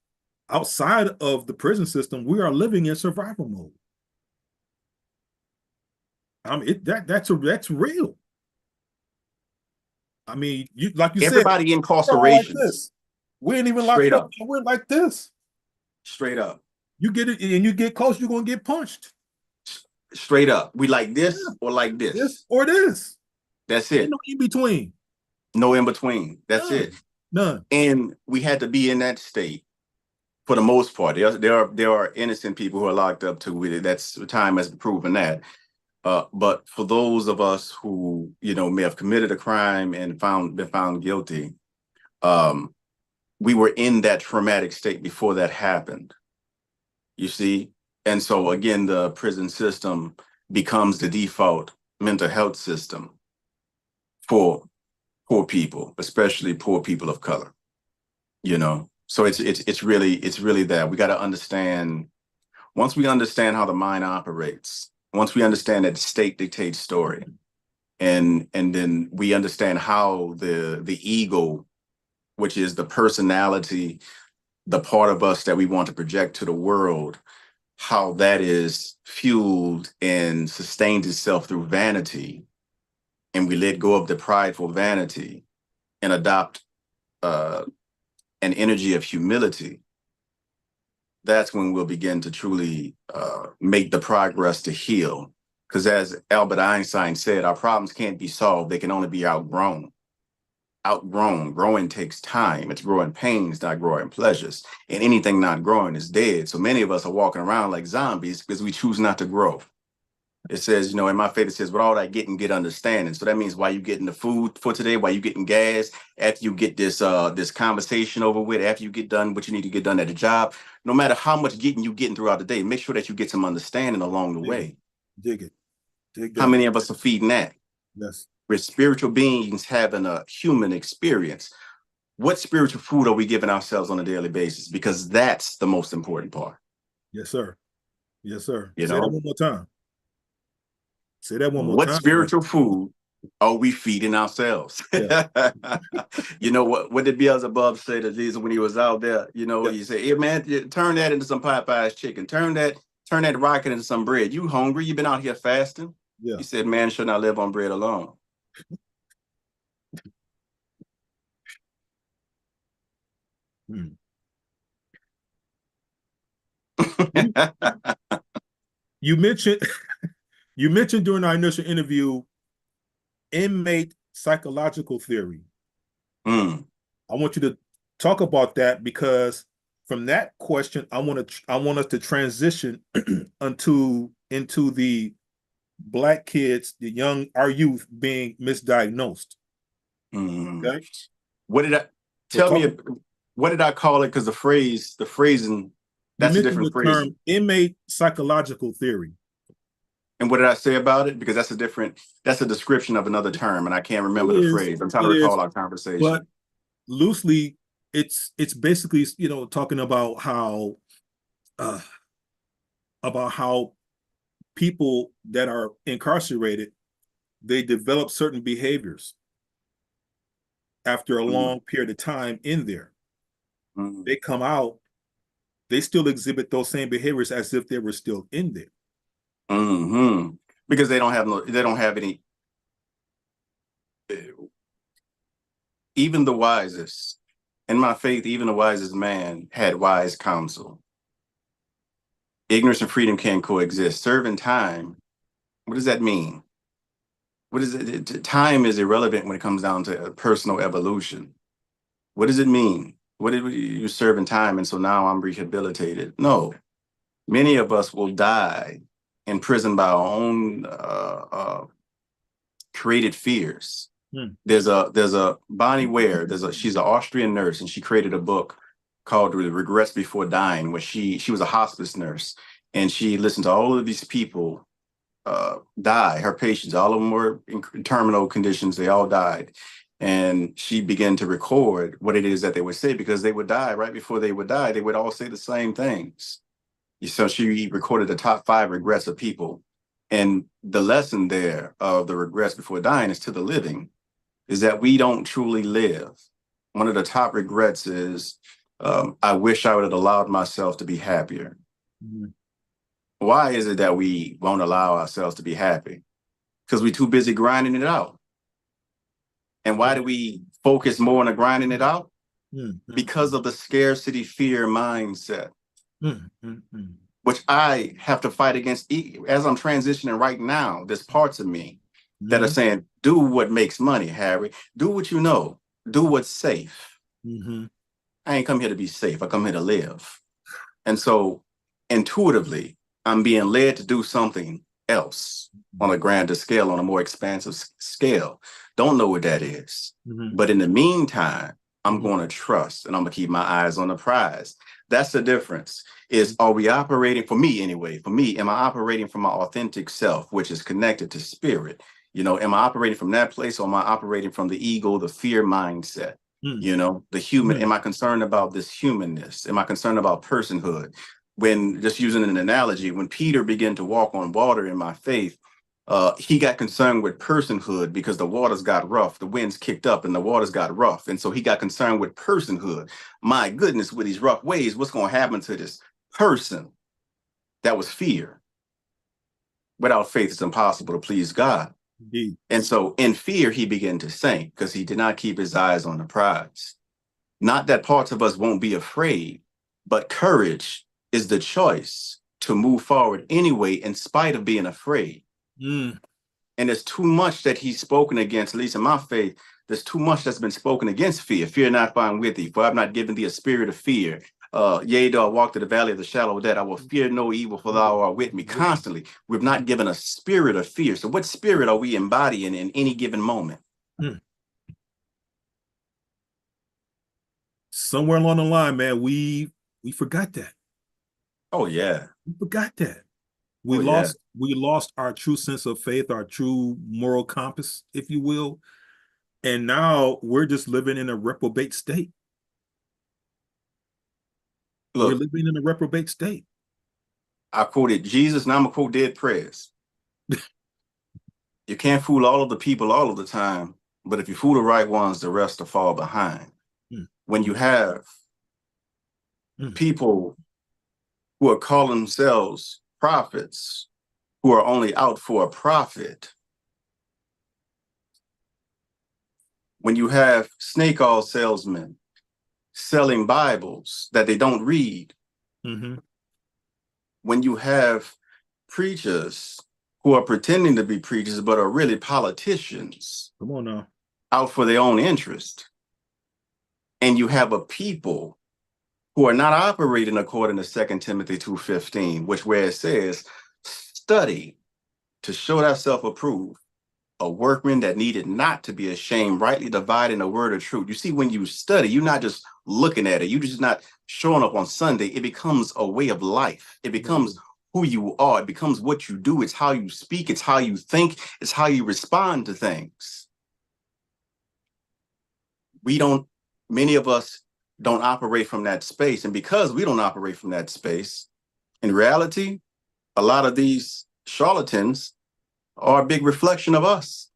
outside of the prison system, we are living in survival mode. That's real. I mean, like you said, everybody like incarcerations. this. We ain't even locked Straight up. up. We're like this. Straight up. You get it, and you get close, you're gonna get punched. Straight up. We like this or like This this. or this. That's Ain't it. no in between. No in between. That's None. it. None. And we had to be in that state for the most part. There are innocent people who are locked up too with it. That's time has proven that. But for those of us who may have committed a crime and been found guilty, we were in that traumatic state before that happened. You see, and so again, the prison system becomes the default mental health system for poor people, especially poor people of color. So it's really that we got to understand. Once we understand how the mind operates, once we understand that state dictates story, and then we understand how the ego, which is the personality, the part of us that we want to project to the world, how that is fueled and sustains itself through vanity, and we let go of the prideful vanity and adopt an energy of humility, that's when we'll begin to truly make the progress to heal. Because as Albert Einstein said, our problems can't be solved. They can only be outgrown. Growing takes time. It's growing pains, not growing pleasures. And anything not growing is dead. So many of us are walking around like zombies because we choose not to grow. It says, in my faith, it says, with all that get understanding. So that means why you getting the food for today, why you getting gas, after you get this conversation over with, after you get done what you need to get done at the job, no matter how much you getting throughout the day, make sure that you get some understanding along the way. Dig it. Dig How that. many of us are feeding that? Yes. We're spiritual beings having a human experience. What spiritual food are we giving ourselves on a daily basis? Because that's the most important part. Yes, sir. Yes, sir. You Say that know? one more time. Say that one more What time. spiritual food are we feeding ourselves? Yeah. What did Beelzebub say to Jesus when he was out there? Yeah. He said, "Hey man, turn that into some Popeye's chicken. Turn that rocket into some bread. You hungry? You been out here fasting?" Yeah. He said, "Man should not live on bread alone." Hmm. You mentioned you mentioned during our initial interview inmate psychological theory. Mm. I want you to talk about that because from that question, I want us to transition into the Black kids, our youth being misdiagnosed. Mm. Okay. What did I So tell me? What did I call it? Because the phrasing, you that's a mentioned different the phrasing. term inmate psychological theory. And what did I say about it? Because that's a description of another term, and I can't remember the phrase. I'm trying to It is, recall our but conversation. loosely, it's basically talking uh, about how people that are incarcerated, they develop certain behaviors after a Mm, long period of time in there. mm, They come out, they still exhibit those same behaviors as if they were still in there. hmm. Because they don't have any. Even the wisest, in my faith, even the wisest man had wise counsel. Ignorance and freedom can coexist. Serving time, what does that mean? What is it? Time is irrelevant when it comes down to personal evolution. What does it mean? What did you serve in time? And so now I'm rehabilitated. No, many of us will die in prison by our own created fears. Hmm. There's a Bonnie Ware. She's an Austrian nurse, and she created a book called Regrets Before Dying, where she was a hospice nurse, and she listened to all of these people die. Her patients, all of them were in terminal conditions. They all died, and she began to record what it is that they would say, because they would die right before they would die. They would all say the same things. So she recorded the top 5 regrets of people. And the lesson there of the regrets before dying is to the living, is that we don't truly live. One of the top regrets is, I wish I would have allowed myself to be happier. Mhm. Why is it that we won't allow ourselves to be happy? Because we're too busy grinding it out. And why do we focus more on the grinding it out? Mhm. Because of the scarcity fear mindset, Mhm. Mhm. which I have to fight against. As I'm transitioning right now, there's parts of me that are Mhm. saying, do what makes money, Harry. Do what you know. Do what's safe. Mhm. I ain't come here to be safe. I come here to live. And so intuitively, I'm being led to do something else on a grander scale, on a more expansive scale. Don't know what that is. Mhm. But in the meantime, I'm Mhm. going to trust, and I'm going to keep my eyes on the prize. That's the difference. Is, are we operating, for me anyway, for me, am I operating from my authentic self, which is connected to spirit? Am I operating from that place, or am I operating from the ego, the fear mindset? Mhm. The human, Mhm. am I concerned about this humanness? Am I concerned about personhood? When, just using an analogy, when Peter began to walk on water in my faith, he got concerned with personhood because the waters got rough, the winds kicked up and the waters got rough. And so he got concerned with personhood. My goodness, with these rough waves, what's going to happen to this person? That was fear. Without faith, it's impossible to please God. Indeed. And so in fear, he began to sink because he did not keep his eyes on the prize. Not that parts of us won't be afraid, but courage is the choice to move forward anyway, in spite of being afraid. Mm. And there's too much that he's spoken against, at least in my faith. There's too much that's been spoken against fear. Fear not, for I am with thee, for I've not given thee a spirit of fear. Yea, though I walk through the valley of the shadow of death, I will fear no evil, for thou art with me. Constantly, we've not given a spirit of fear. So what spirit are we embodying in any given moment? Mm. Somewhere along the line, man, we forgot that. Oh, yeah. We forgot that. We Oh, yeah. lost our true sense of faith, our true moral compass, if you will. And now we're just living in a reprobate state. We're Look, living in a reprobate state. I quoted Jesus, now I'm going to quote Dead Prayers. You can't fool all of the people all of the time, but if you fool the right ones, the rest will fall behind. Mm. When you have Mm. people who are calling themselves prophets, who are only out for a profit, when you have snake oil salesmen selling Bibles that they don't read, Mhm. when you have preachers who are pretending to be preachers but are really politicians Come on now. out for their own interest, and you have a people who are not operating according to 2 Timothy 2:15, which where it says, study to show thyself approved, a workman that needed not to be ashamed, rightly dividing the word of truth. You see, when you study, you're not just looking at it, you're just not showing up on Sunday. It becomes a way of life. It becomes who you are. It becomes what you do. It's how you speak. It's how you think. It's how you respond to things. Many of us don't operate from that space. And because we don't operate from that space, in reality, a lot of these charlatans are a big reflection of us.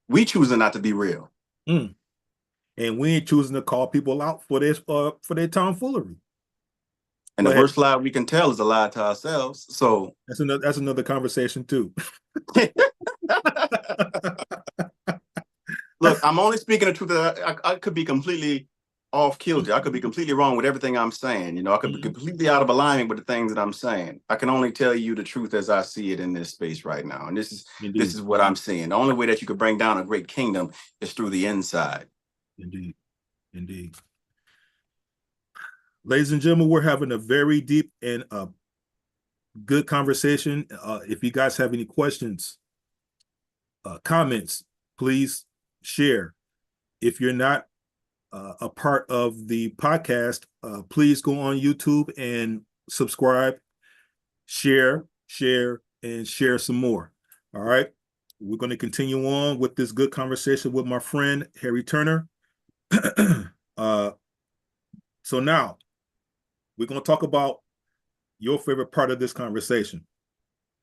We choosing not to be real. Mm. And we ain't choosing to call people out for their tomfoolery. And Go the ahead. worst lie we can tell is a lie to ourselves. So That's another conversation too. look, I'm only speaking the truth. That I could be completely off kilter. I could be completely wrong with everything I'm saying. You know, I could be completely out of alignment with the things that I'm saying. I can only tell you the truth as I see it in this space right now. And this Indeed. is what I'm seeing. The only way that you could bring down a great kingdom is through the inside. Indeed. Indeed. Ladies and gentlemen, we're having a very deep and good conversation. If you guys have any questions, comments, please share. If you're not a part of the podcast, please go on YouTube and subscribe, share, and share some more. All right. We're going to continue on with this good conversation with my friend, Harry Turner. So now we're going to talk about your favorite part of this conversation.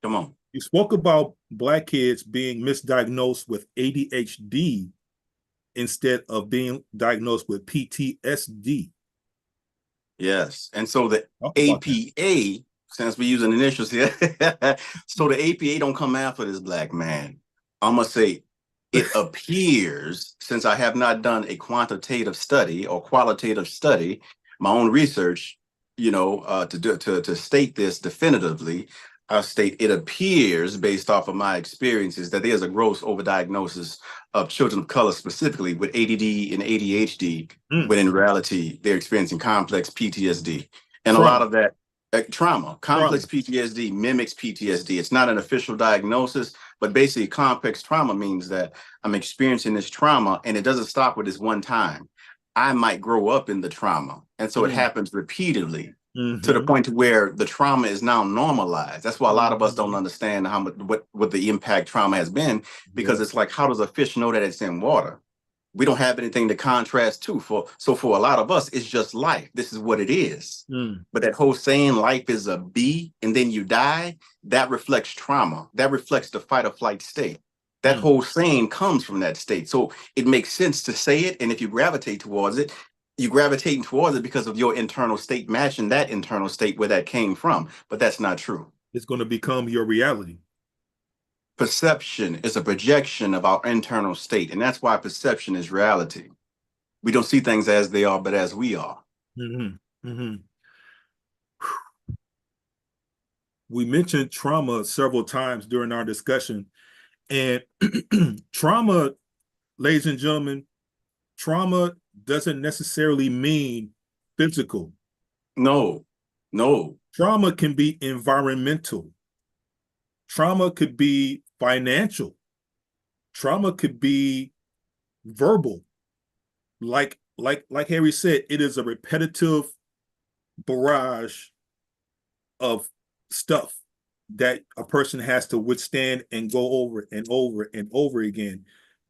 Come on. You spoke about Black kids being misdiagnosed with ADHD instead of being diagnosed with PTSD. Yes. And so the Talk APA, since we're using initials here, so the APA don't come after this Black man. I'm going to say it appears, since I have not done a quantitative study or qualitative study, my own research, you know, to state this definitively, I'll state it appears, based off of my experiences, that there's a gross overdiagnosis of children of color, specifically with ADD and ADHD, when in reality, they're experiencing complex PTSD. And a lot of that complex PTSD mimics PTSD. It's not an official diagnosis, but basically complex trauma means that I'm experiencing this trauma and it doesn't stop with this one time. I might grow up in the trauma. And so it happens repeatedly. To the point to where the trauma is now normalized. That's why a lot of us don't understand how much what the impact trauma has been, because it's like, how does a fish know that it's in water? We don't have anything to contrast to. So for a lot of us, it's just life. This is what it is. But that whole saying, life is a B and then you die, that reflects trauma. That reflects the fight or flight state. That whole saying comes from that state. So it makes sense to say it. And if you gravitate towards it, you're gravitating towards it because of your internal state matching that internal state where that came from. But that's not true. It's going to become your reality. Perception is a projection of our internal state. And that's why perception is reality. We don't see things as they are, but as we are. We mentioned trauma several times during our discussion. And trauma, ladies and gentlemen, trauma doesn't necessarily mean physical. No. Trauma can be environmental. Trauma could be financial. Trauma could be verbal. Like Harry said, it is a repetitive barrage of stuff that a person has to withstand and go over and over and over again.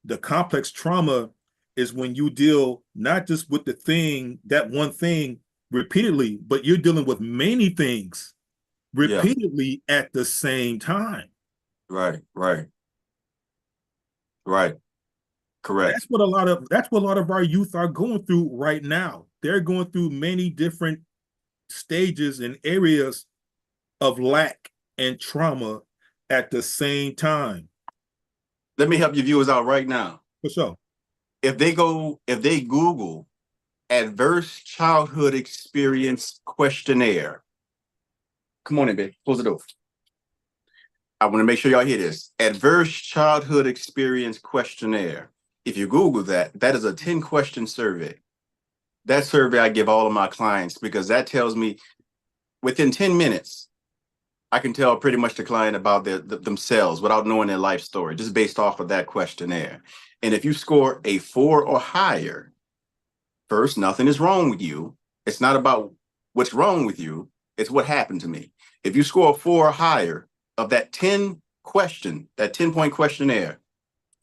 The complex trauma is when you deal not just with the thing, that one thing repeatedly, but you're dealing with many things repeatedly at the same time. Right. Correct. That's what a lot of our youth are going through right now. They're going through many different stages and areas of lack and trauma at the same time. Let me help your viewers out right now. For sure. If they Google adverse childhood experience questionnaire. Come on in, babe. Close the door. I want to make sure y'all hear this. Adverse childhood experience questionnaire. If you Google that, that is a 10-question survey. That survey I give all of my clients, because that tells me within 10 minutes, I can tell pretty much the client about themselves without knowing their life story, just based off of that questionnaire. And if you score a 4 or higher, first, nothing is wrong with you. It's not about what's wrong with you. It's what happened to me. If you score a 4 or higher of that 10-point questionnaire,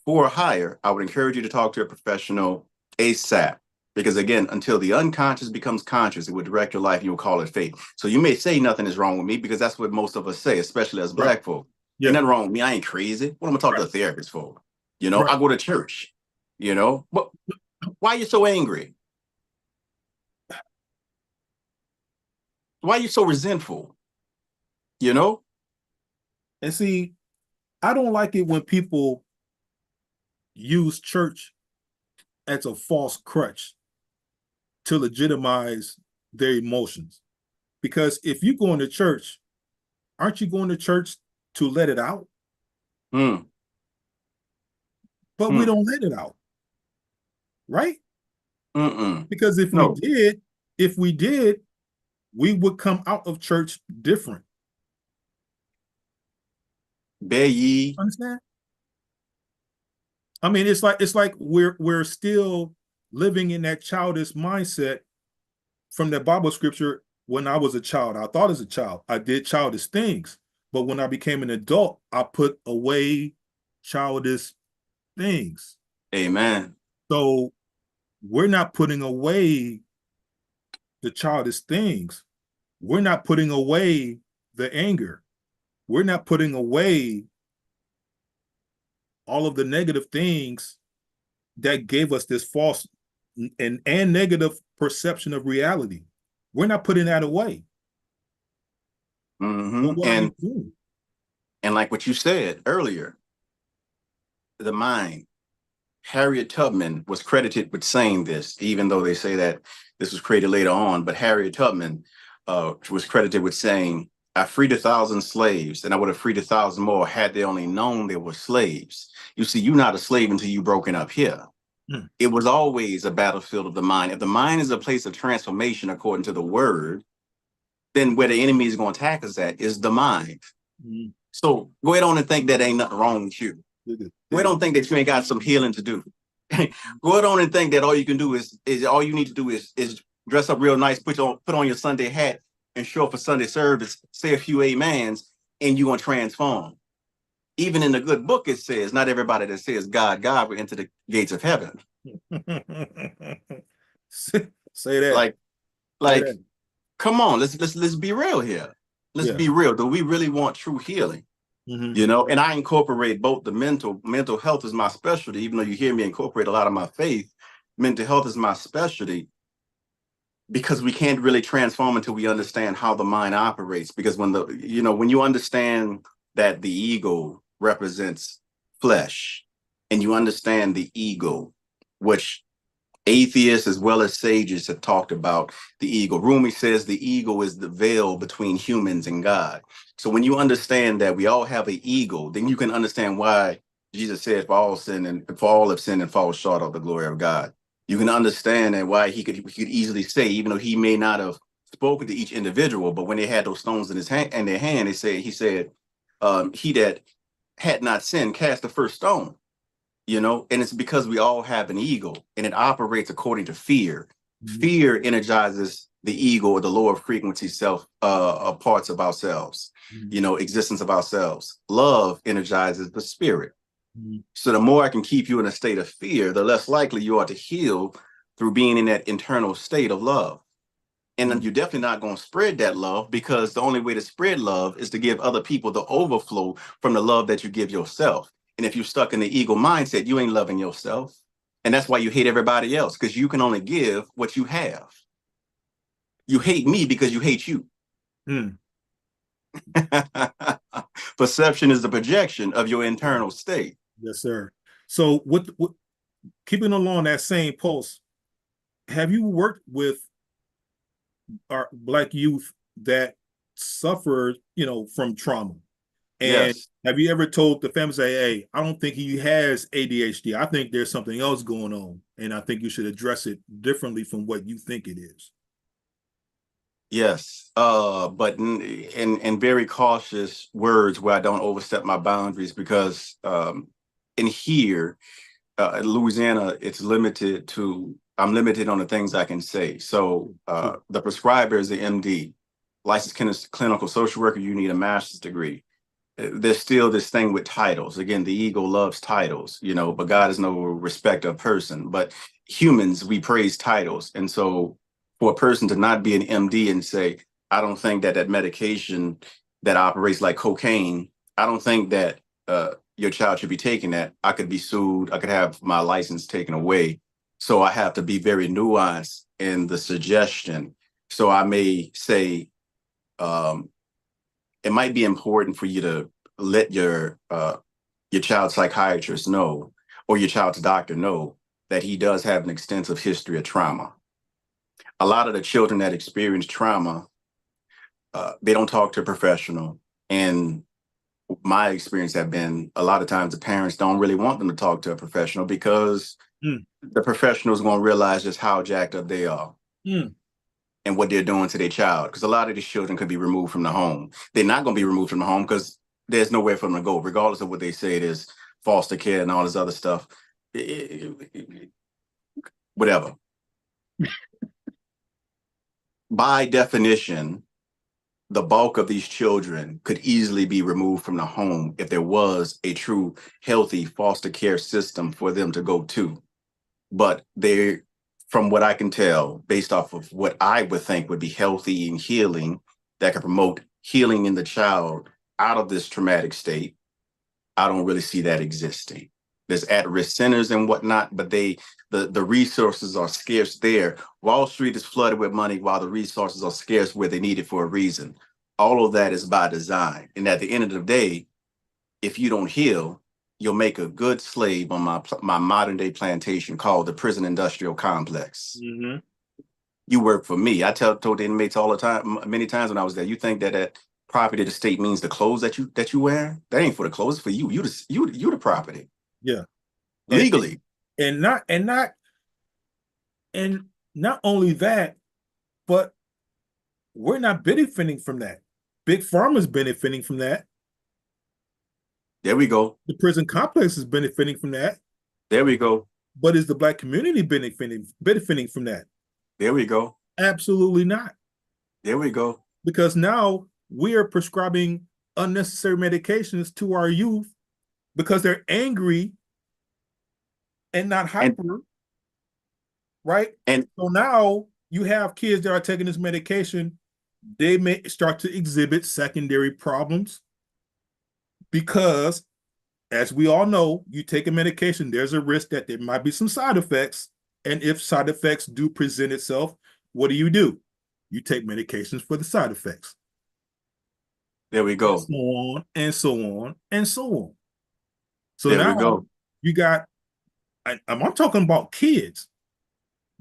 4 or higher, I would encourage you to talk to a professional ASAP. Because again, until the unconscious becomes conscious, it will direct your life and you'll call it fate. So you may say nothing is wrong with me, because that's what most of us say, especially as Black folk. Ain't nothing wrong with me. I ain't crazy. What am I talking to a therapist for? You know, I go to church, you know, but Why are you so angry? Why are you so resentful? You know? And see, I don't like it when people use church as a false crutch to legitimize their emotions. Because if you're going to church, aren't you going to church to let it out? Mm, But we mm, don't let it out, right? mm-mm. Because No. if we did, we would come out of church different. Bear ye. Understand? I mean, it's like we're still living in that childish mindset from that Bible scripture. When I was a child, I thought as a child, I did childish things. But when I became an adult, I put away childish things. Amen. So we're not putting away the childish things. We're not putting away the anger. We're not putting away all of the negative things that gave us this false and negative perception of reality. We're not putting that away. Hmm. But what are you doing? And like what you said earlier, the mind. Harriet Tubman was credited with saying this, even though they say that this was created later on. But Harriet Tubman was credited with saying, I freed 1,000 slaves, and I would have freed 1,000 more had they only known they were slaves. You see, you're not a slave until you're broken up here. Hmm. It was always a battlefield of the mind. If the mind is a place of transformation, according to the word, then where the enemy is going to attack us at is the mind. Hmm. So go ahead on and think that ain't nothing wrong with you. We don't think that you ain't got some healing to do. Go ahead on and think that all you can do is all you need to do is dress up real nice, put on your Sunday hat and show up for Sunday service, say a few amens, and you're gonna transform. Even in the good book, it says not everybody that says God will enter the gates of heaven. Say that. Like, Say like, that. come on, let's be real here. Let's Yeah. be real. Do we really want true healing? Mm-hmm. You know, and I incorporate both the mental health is my specialty, even though you hear me incorporate a lot of my faith. Mental health is my specialty because we can't really transform until we understand how the mind operates. Because when you understand that the ego represents flesh and you understand the ego, which atheists as well as sages have talked about the ego. Rumi says the ego is the veil between humans and God. So when you understand that we all have an ego, then you can understand why Jesus said, "For all sin and for all have sinned and fall short of the glory of God." You can understand and why he could easily say, even though he may not have spoken to each individual, but when they had those stones in his hand in their hand, he said, "He that had not sinned cast the first stone." And it's because we all have an ego and it operates according to fear. Mm-hmm. Fear energizes the ego or the lower frequency self parts of ourselves, Mm-hmm. existence of ourselves. Love energizes the spirit. Mm-hmm. So the more I can keep you in a state of fear, the less likely you are to heal through being in that internal state of love. And then you're definitely not going to spread that love, because the only way to spread love is to give other people the overflow from the love that you give yourself. And if you're stuck in the ego mindset, you ain't loving yourself. And that's why you hate everybody else, because you can only give what you have. You hate me because you hate you. Mm. Perception is the projection of your internal state. Yes, sir. So what keeping along that same pulse, have you worked with our Black youth that suffered, from trauma? And Yes. have you ever told the family, say, hey, I don't think he has ADHD. I think there's something else going on. And I think you should address it differently from what you think it is. Yes, but in very cautious words where I don't overstep my boundaries, because in here, Louisiana, I'm limited on the things I can say. So Sure. the prescriber is the MD, licensed clinical social worker. You need a master's degree. There's still this thing with titles. Again, the ego loves titles, but God is no respecter of person. But humans, we praise titles. And so for a person to not be an MD and say, I don't think that medication that operates like cocaine, I don't think that your child should be taking that. I could be sued. I could have my license taken away. So I have to be very nuanced in the suggestion. So I may say, it might be important for you to let your child's psychiatrist know, or your child's doctor know, that he does have an extensive history of trauma. A lot of the children that experience trauma, they don't talk to a professional. And my experience have been a lot of times the parents don't really want them to talk to a professional because Mm, the professional is going to realize just how jacked up they are mm. and what they're doing to their child. Because a lot of these children could be removed from the home. They're not going to be removed from the home because there's nowhere for them to go, regardless of what they say it is, foster care and all this other stuff. Whatever. By definition, the bulk of these children could easily be removed from the home if there was a true healthy foster care system for them to go to. But they, from what I can tell, based off of what I would think would be healthy and healing, that could promote healing in the child out of this traumatic state, I don't really see that existing. There's at-risk centers and whatnot, but the resources are scarce there. Wall Street is flooded with money while the resources are scarce where they need it for a reason. All of that is by design. And at the end of the day, if you don't heal, you'll make a good slave on my modern day plantation called the prison industrial complex. Mm-hmm. You work for me. I told the inmates all the time, many times when I was there, you think that property of the state means the clothes that you wear? That ain't for the clothes, it's for you. You the property. Yeah. And, Legally. and not and not and not only that, but we're not benefiting from that. Big Pharma's benefiting from that. There we go. The prison complex is benefiting from that. There we go. But is the Black community benefiting from that? There we go. Absolutely not. There we go. Because now we are prescribing unnecessary medications to our youth because they're angry and not hyper, right? And so now you have kids that are taking this medication, they may start to exhibit secondary problems because, as we all know, you take a medication, there's a risk that there might be some side effects. And if side effects do present itself, what do? You take medications for the side effects. there we go. And so on and so on and so on. So there now we go. you got, I'm talking about kids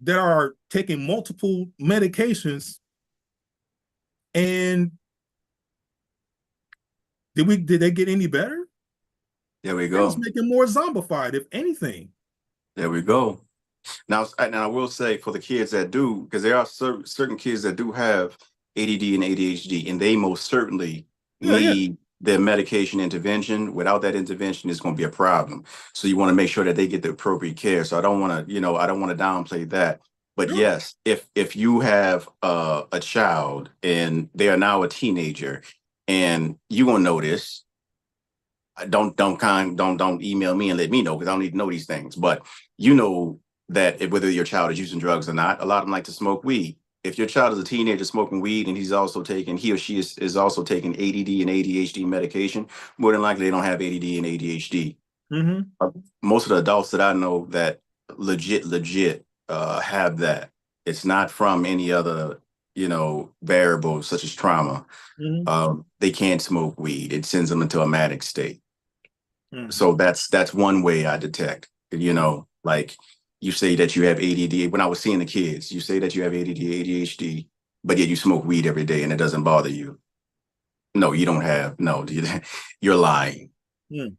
that are taking multiple medications. And did they get any better? There we It was go. making more zombified, if anything. There we go. Now I will say for the kids that do, because there are certain kids that do have ADD and ADHD, and they most certainly need their medication intervention. Without that intervention, it's going to be a problem. So you want to make sure that they get the appropriate care. So I don't want to, I don't want to downplay that. But Sure. yes, if you have a child and they are now a teenager, and you gonna know this, don't email me and let me know because I don't need to know these things. But you know that whether your child is using drugs or not, a lot of them like to smoke weed. If your child is a teenager smoking weed and he or she is also taking ADD and ADHD medication, more than likely they don't have ADD and ADHD. Mm-hmm. Most of the adults that I know that legit have that. It's not from any other, variable such as trauma. Mm-hmm. They can't smoke weed. It sends them into a manic state. Mm-hmm. So that's one way I detect, like you say that you have ADD. When I was seeing the kids, you say that you have ADD, ADHD, but yet you smoke weed every day and it doesn't bother you. No, you don't have, no, you're lying. Mm.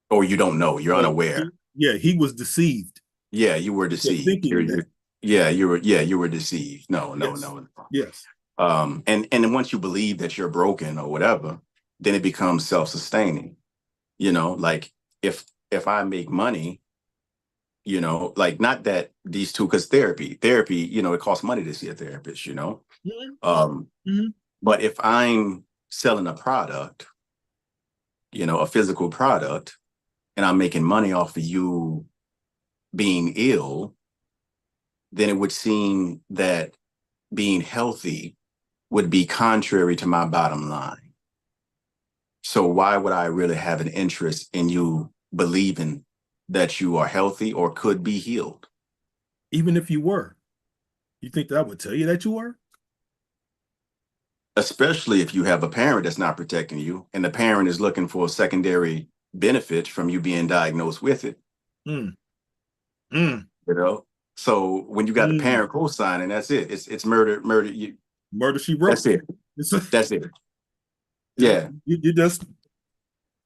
Or you don't know, you're unaware. He was deceived. Yeah, you were deceived. Thinking that. You were deceived. No. Yes. And then once you believe that you're broken or whatever, then it becomes self-sustaining. Like if I make money, like not that these two, because therapy, it costs money to see a therapist, Mm-hmm. Mm-hmm. But if I'm selling a product, a physical product, and I'm making money off of you being ill, then it would seem that being healthy would be contrary to my bottom line. So why would I really have an interest in you believing that you are healthy or could be healed? even if you were? You think that would tell you that you were? Especially if you have a parent that's not protecting you and the parent is looking for a secondary benefit from you being diagnosed with it, Mm, mm, you know? So when you got the mm. parent co-signing, that's it. It's murder. Murder she That's wrote. it. It's a, That's it. Yeah. you just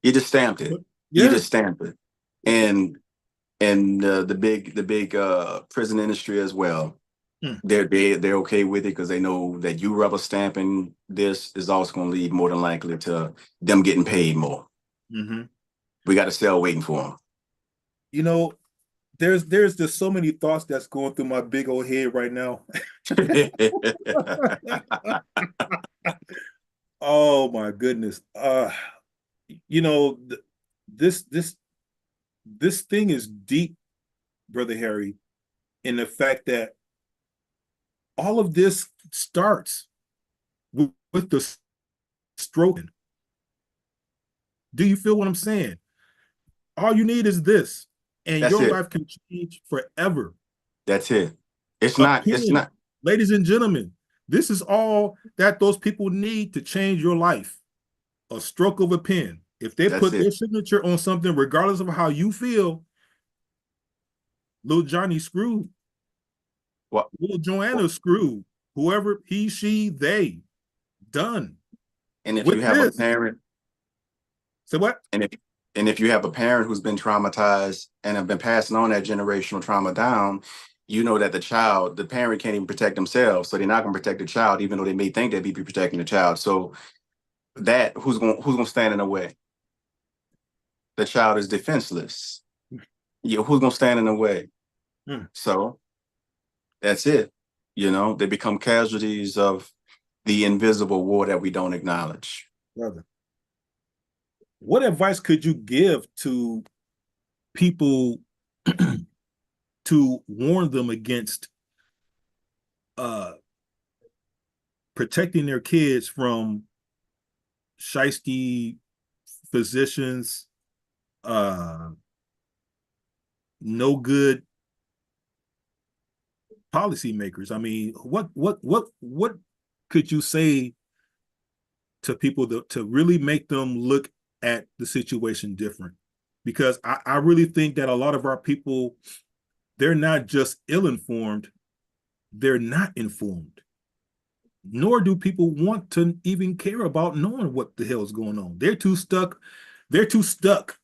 You just stamped it. You yeah. just stamped it. And the big prison industry as well. Mm, They're okay with it because they know that you rubber stamping this is also going to lead more than likely to them getting paid more. hmm. We got a cell waiting for You know, there's just so many thoughts that's going through my big old head right now. them. Oh my goodness. You know, this this this thing is deep, Brother Harry, in the fact that all of this starts with the stroke. Do you feel what I'm saying? All you need is this, and That's your it. life can change forever. That's it. It's A not. It's pen, not. ladies and gentlemen, this is all that those people need to change your life. A stroke of a pen. If they That's put their it. signature on something, regardless of how you feel, little Johnny screwed, What? little Joanna screwed, whoever he, she, they, done And if you with have a this. parent, So what? and if you have a parent who's been traumatized and have been passing on that generational trauma down, you know that the parent can't even protect themselves, so they're not going to protect the child, even though they may think they'd be protecting the child. So that who's going to stand in the way? The child is defenseless. Yeah, who's going to stand in the way? Hmm, So that's it. They become casualties of the invisible war that we don't acknowledge. brother. What advice could you give to people to warn them against uh protecting their kids from shiesty physicians, uh no good policymakers? I mean, what could you say to people to really make them look at the situation different? Because I really think that a lot of our people, they're not just ill-informed, they're not informed. Nor do people want to even care about knowing what the hell is going on. They're too stuck. They're too stuck.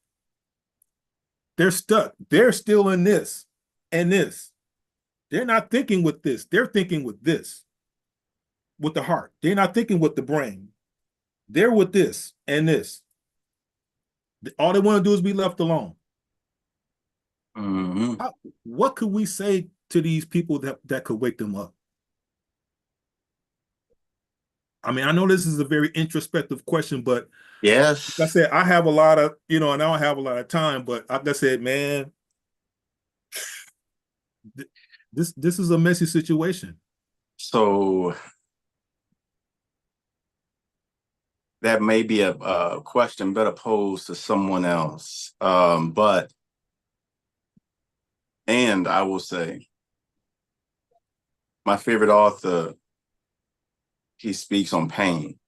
They're stuck. They're still in this and this. They're not thinking with this. They're thinking with this, with the heart. They're not thinking with the brain. They're with this and this. All they want to do is be left alone. Mhm. What could we say to these people that could wake them up? I mean, I know this is a very introspective question, but like I Yes. said, I have a lot of, and I don't have a lot of time, but like I said, man, this is a messy situation. So that may be a question better posed to someone else. And I will say, my favorite author, he speaks on pain.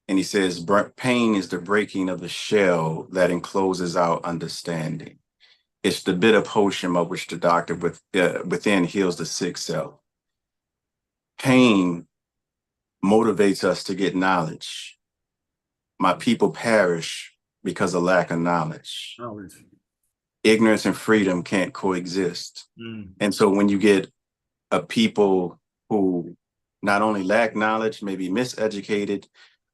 And he says, pain is the breaking of the shell that encloses our understanding. It's the bitter potion of which the doctor within heals the sick self. Pain motivates us to get knowledge. My people perish because of lack of knowledge. Knowledge. Ignorance and freedom can't coexist. Mm. And so when you get a people who not only lack knowledge, maybe miseducated,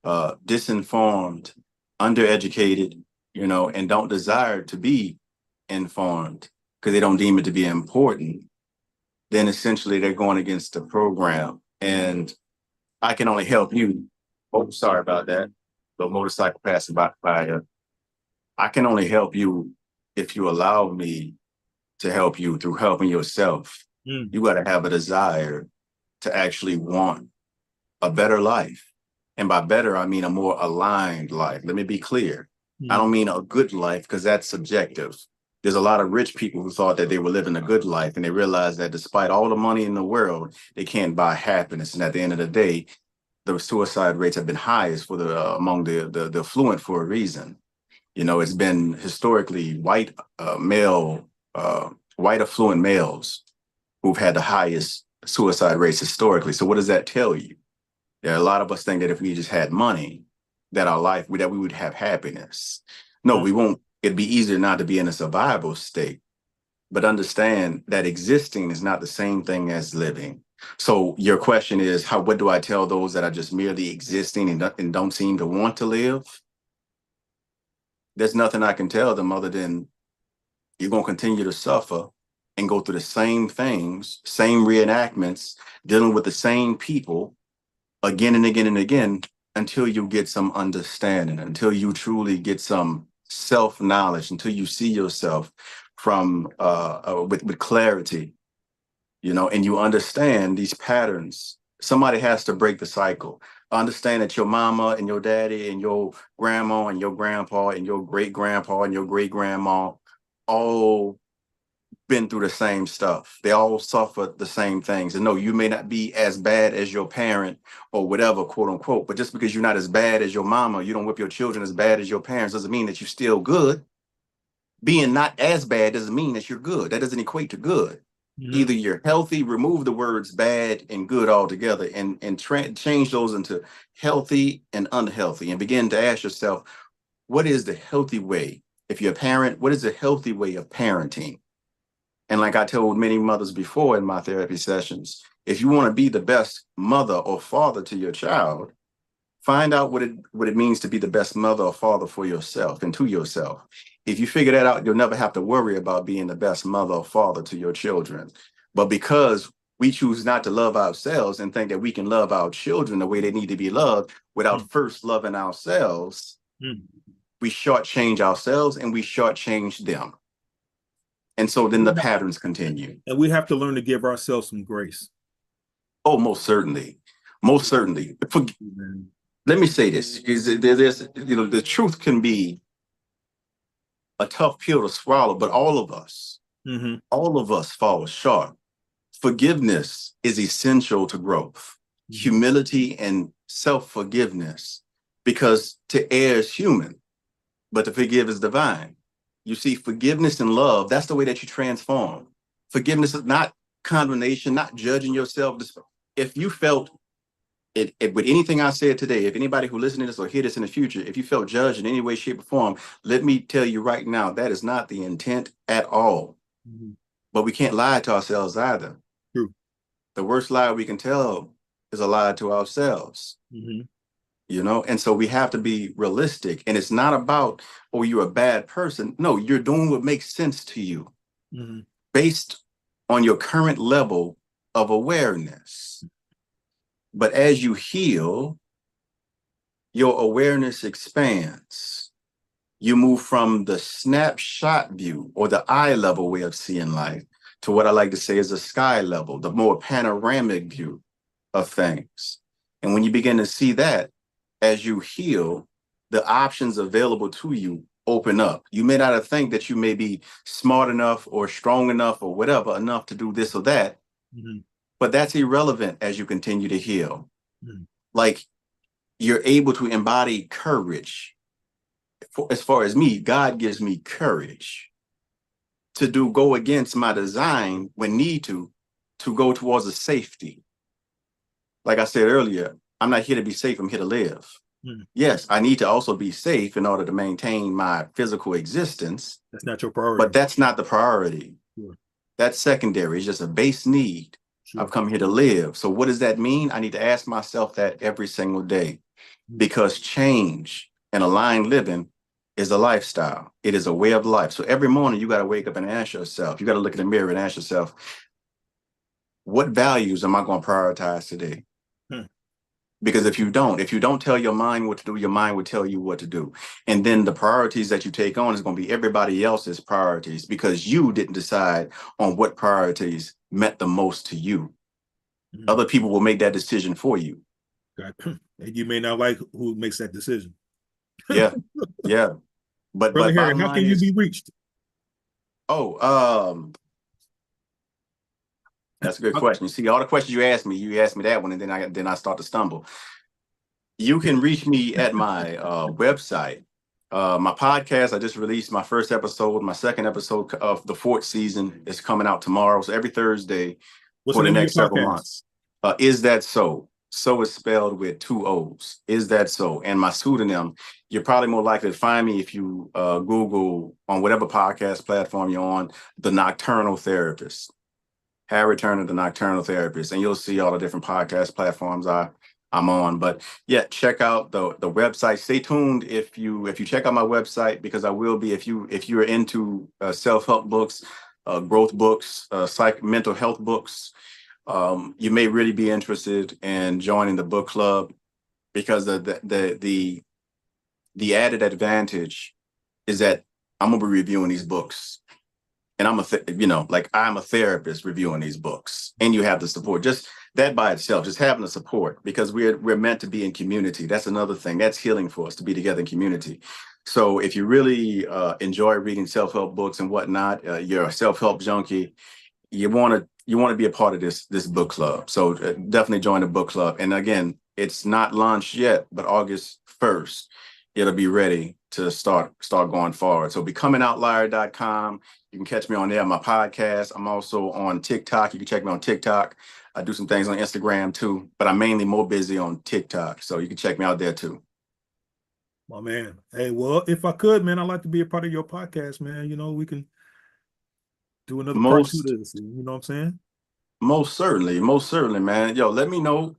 disinformed, undereducated, and don't desire to be informed because they don't deem it to be important, then essentially they're going against the program. And I can only help you. Oh, sorry about that. The motorcycle passing by. I can only help you if you allow me to help you through helping yourself. Mm. You got to have a desire to actually want a better life. And by better, I mean a more aligned life. Let me be clear. I Mm. don't mean a good life because that's subjective. There's a lot of rich people who thought that they were living a good life, and they realized that despite all the money in the world, they can't buy happiness. And at the end of the day, the suicide rates have been highest for among the affluent for a reason. You know, it's been historically white affluent males who've had the highest suicide rates historically. So what does that tell you? There are a lot of us think that if we just had money, that that we would have happiness. No, we won't. It'd be easier not to be in a survival state, but understand that existing is not the same thing as living. So your question is, what do I tell those that are just merely existing and don't seem to want to live? There's nothing I can tell them other than you're going to continue to suffer and go through the same things, same reenactments, dealing with the same people again and again and again until you get some understanding, until you truly get some self-knowledge, until you see yourself from with clarity, you know, and you understand these patterns. Somebody has to break the cycle. Understand that your mama and your daddy and your grandma and your grandpa and your great grandpa and your great grandma all been through the same stuff. They all suffer the same things. And no, you may not be as bad as your parent or whatever, quote unquote, but just because you're not as bad as your mama, you don't whip your children as bad as your parents, doesn't mean that you're still good. Being not as bad doesn't mean that you're good. That doesn't equate to good. Either you're healthy, remove the words bad and good altogether, and change those into healthy and unhealthy, and begin to ask yourself, what is the healthy way? If you're a parent, what is the healthy way of parenting? And like I told many mothers before in my therapy sessions, if you want to be the best mother or father to your child, find out what it means to be the best mother or father for yourself and to yourself. If you figure that out, you'll never have to worry about being the best mother or father to your children. But because we choose not to love ourselves and think that we can love our children the way they need to be loved without first loving ourselves, we shortchange ourselves and we shortchange them. And so then the patterns continue. And we have to learn to give ourselves some grace. Oh, most certainly. Most certainly. Let me say this, because there's, you know, the truth can be a tough pill to swallow, but all of us fall short. Forgiveness is essential to growth. Humility and self-forgiveness, because to err is human, but to forgive is divine. You see, forgiveness and love, that's the way that you transform. Forgiveness is not condemnation, not judging yourself. If you felt it with anything I said today, if anybody who listens to this or hear this in the future, if you felt judged in any way, shape, or form, let me tell you right now, that is not the intent at all. But we can't lie to ourselves either. True. The worst lie we can tell is a lie to ourselves. You know, and so we have to be realistic. And it's not about, oh, you're a bad person. No, you're doing what makes sense to you based on your current level of awareness. But as you heal, your awareness expands. You move from the snapshot view or the eye level way of seeing life to what I like to say is a sky level, the more panoramic view of things. And when you begin to see that, as you heal, the options available to you open up. You may not think that you may be smart enough or strong enough or whatever enough to do this or that, but that's irrelevant as you continue to heal. Like, you're able to embody courage. As far as me, God gives me courage to go against my design when need to go towards a safety. Like I said earlier, I'm not here to be safe, I'm here to live. Yes, I need to also be safe in order to maintain my physical existence. That's not your priority. But that's not the priority. That's secondary. It's just a base need. I've come here to live. So what does that mean? I need to ask myself that every single day, because change and aligned living is a lifestyle. It is a way of life. So every morning you got to wake up and ask yourself, you got to look in the mirror and ask yourself, what values am I going to prioritize today? Because if you don't tell your mind what to do, your mind will tell you what to do. And then the priorities that you take on is going to be everybody else's priorities, because you didn't decide on what priorities meant the most to you. Other people will make that decision for you. And you may not like who makes that decision. Yeah. But Brother Harry, how can you be reached? Oh, that's a good question. You see, all the questions you asked me that one, and then I start to stumble. You can reach me at my website. My podcast, I just released my first episode. My second episode of the fourth season is coming out tomorrow. So every Thursday What's for the the name of your next several podcast? months. Is That So? So is spelled with two O's. Is That So? And my pseudonym, you're probably more likely to find me if you Google on whatever podcast platform you're on, The Nocturnal Therapist. Harry Turner, The Nocturnal Therapist, and you'll see all the different podcast platforms I'm on. But yeah, check out the website. Stay tuned if you check out my website, because I will be, if you're into self-help books, growth books, mental health books, you may really be interested in joining the book club, because the added advantage is that I'm gonna be reviewing these books. And I'm I'm a therapist reviewing these books, and you have the support. Just that by itself, just having the support, because we're meant to be in community. That's another thing. That's healing for us, to be together in community. So if you really enjoy reading self-help books and whatnot, you're a self-help junkie, you want to be a part of this book club. So definitely join the book club. And again, it's not launched yet, but August 1st, it'll be ready to start going forward. So becomingoutlier.com. You can catch me on there, my podcast. I'm also on TikTok. You can check me on TikTok. I do some things on Instagram too, but I'm mainly more busy on TikTok. So you can check me out there too. My man. Hey, well, if I could, man, I'd like to be a part of your podcast, man. You know, we can do another part two Most to this. You know what I'm saying? most certainly, man. Yo, let me know.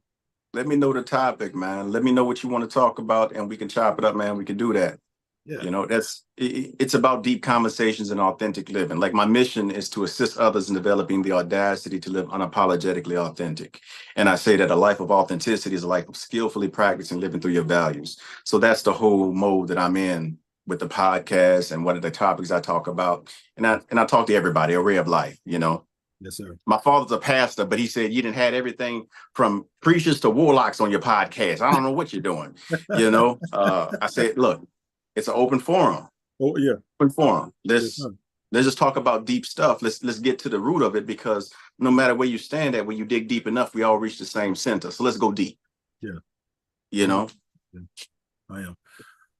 Let me know the topic, man. Let me know what you want to talk about, and we can chop it up, man. We can do that. Yeah. It's about deep conversations and authentic living. Like, my mission is to assist others in developing the audacity to live unapologetically authentic. And I say that a life of authenticity is a life of skillfully practicing living through your values. So that's the whole mode that I'm in with the podcast, and what are the topics I talk about. And I talk to everybody, a ray of life, Yes, sir. My father's a pastor, but he said you didn't have everything from preachers to warlocks on your podcast. I don't know what you're doing. I said, look, it's an open forum. Oh, yeah. Open forum. Yes, Let's sir. let's just talk about deep stuff. Let's get to the root of it, because no matter where you stand at, when you dig deep enough, we all reach the same center. So let's go deep. Yeah. You know. I am.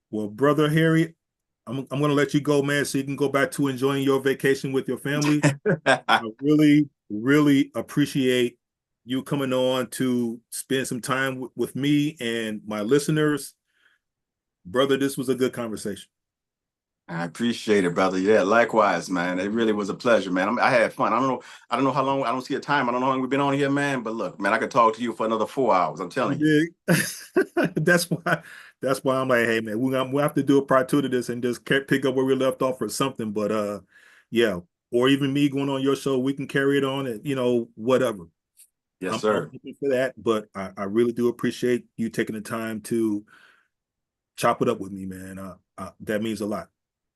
Well, brother Harry, I'm going to let you go, man, so you can go back to enjoying your vacation with your family. I really, really appreciate you coming on to spend some time with me and my listeners. Brother, this was a good conversation. I appreciate it, brother. Yeah, likewise, man. It really was a pleasure, man. I had fun. I don't know how long. I don't see a time. I don't know how long we've been on here, man. But look, man, I could talk to you for another 4 hours. I'm telling you. Yeah. That's why I'm like, hey man, we have to do a part two to this and just pick up where we left off or something. But yeah, or even me going on your show, we can carry it on and whatever. Yes, I'm sir. looking for that, but I really do appreciate you taking the time to chop it up with me, man. That means a lot.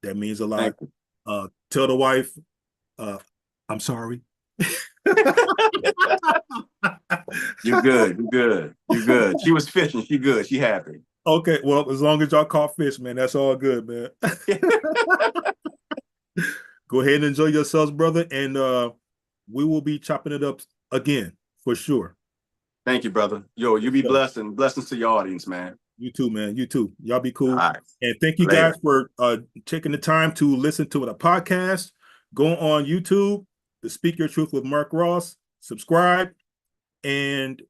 That means a lot. Thank you. Tell the wife, uh, I'm sorry. You're good. You're good. You're good. She was fishing. She good. She happy. Okay, well, as long as y'all caught fish, man, that's all good, man. Go ahead and enjoy yourselves, brother, and we will be chopping it up again for sure. Thank you, brother. Yo, you be So, blessed, and blessings to your audience, man. you too, man. You too. Y'all be All cool. right. And thank you guys Later. for taking the time to listen to the podcast. Go on YouTube, to Speak Your Truth with Mark Ross. Subscribe, and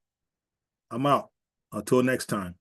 I'm out. Until next time.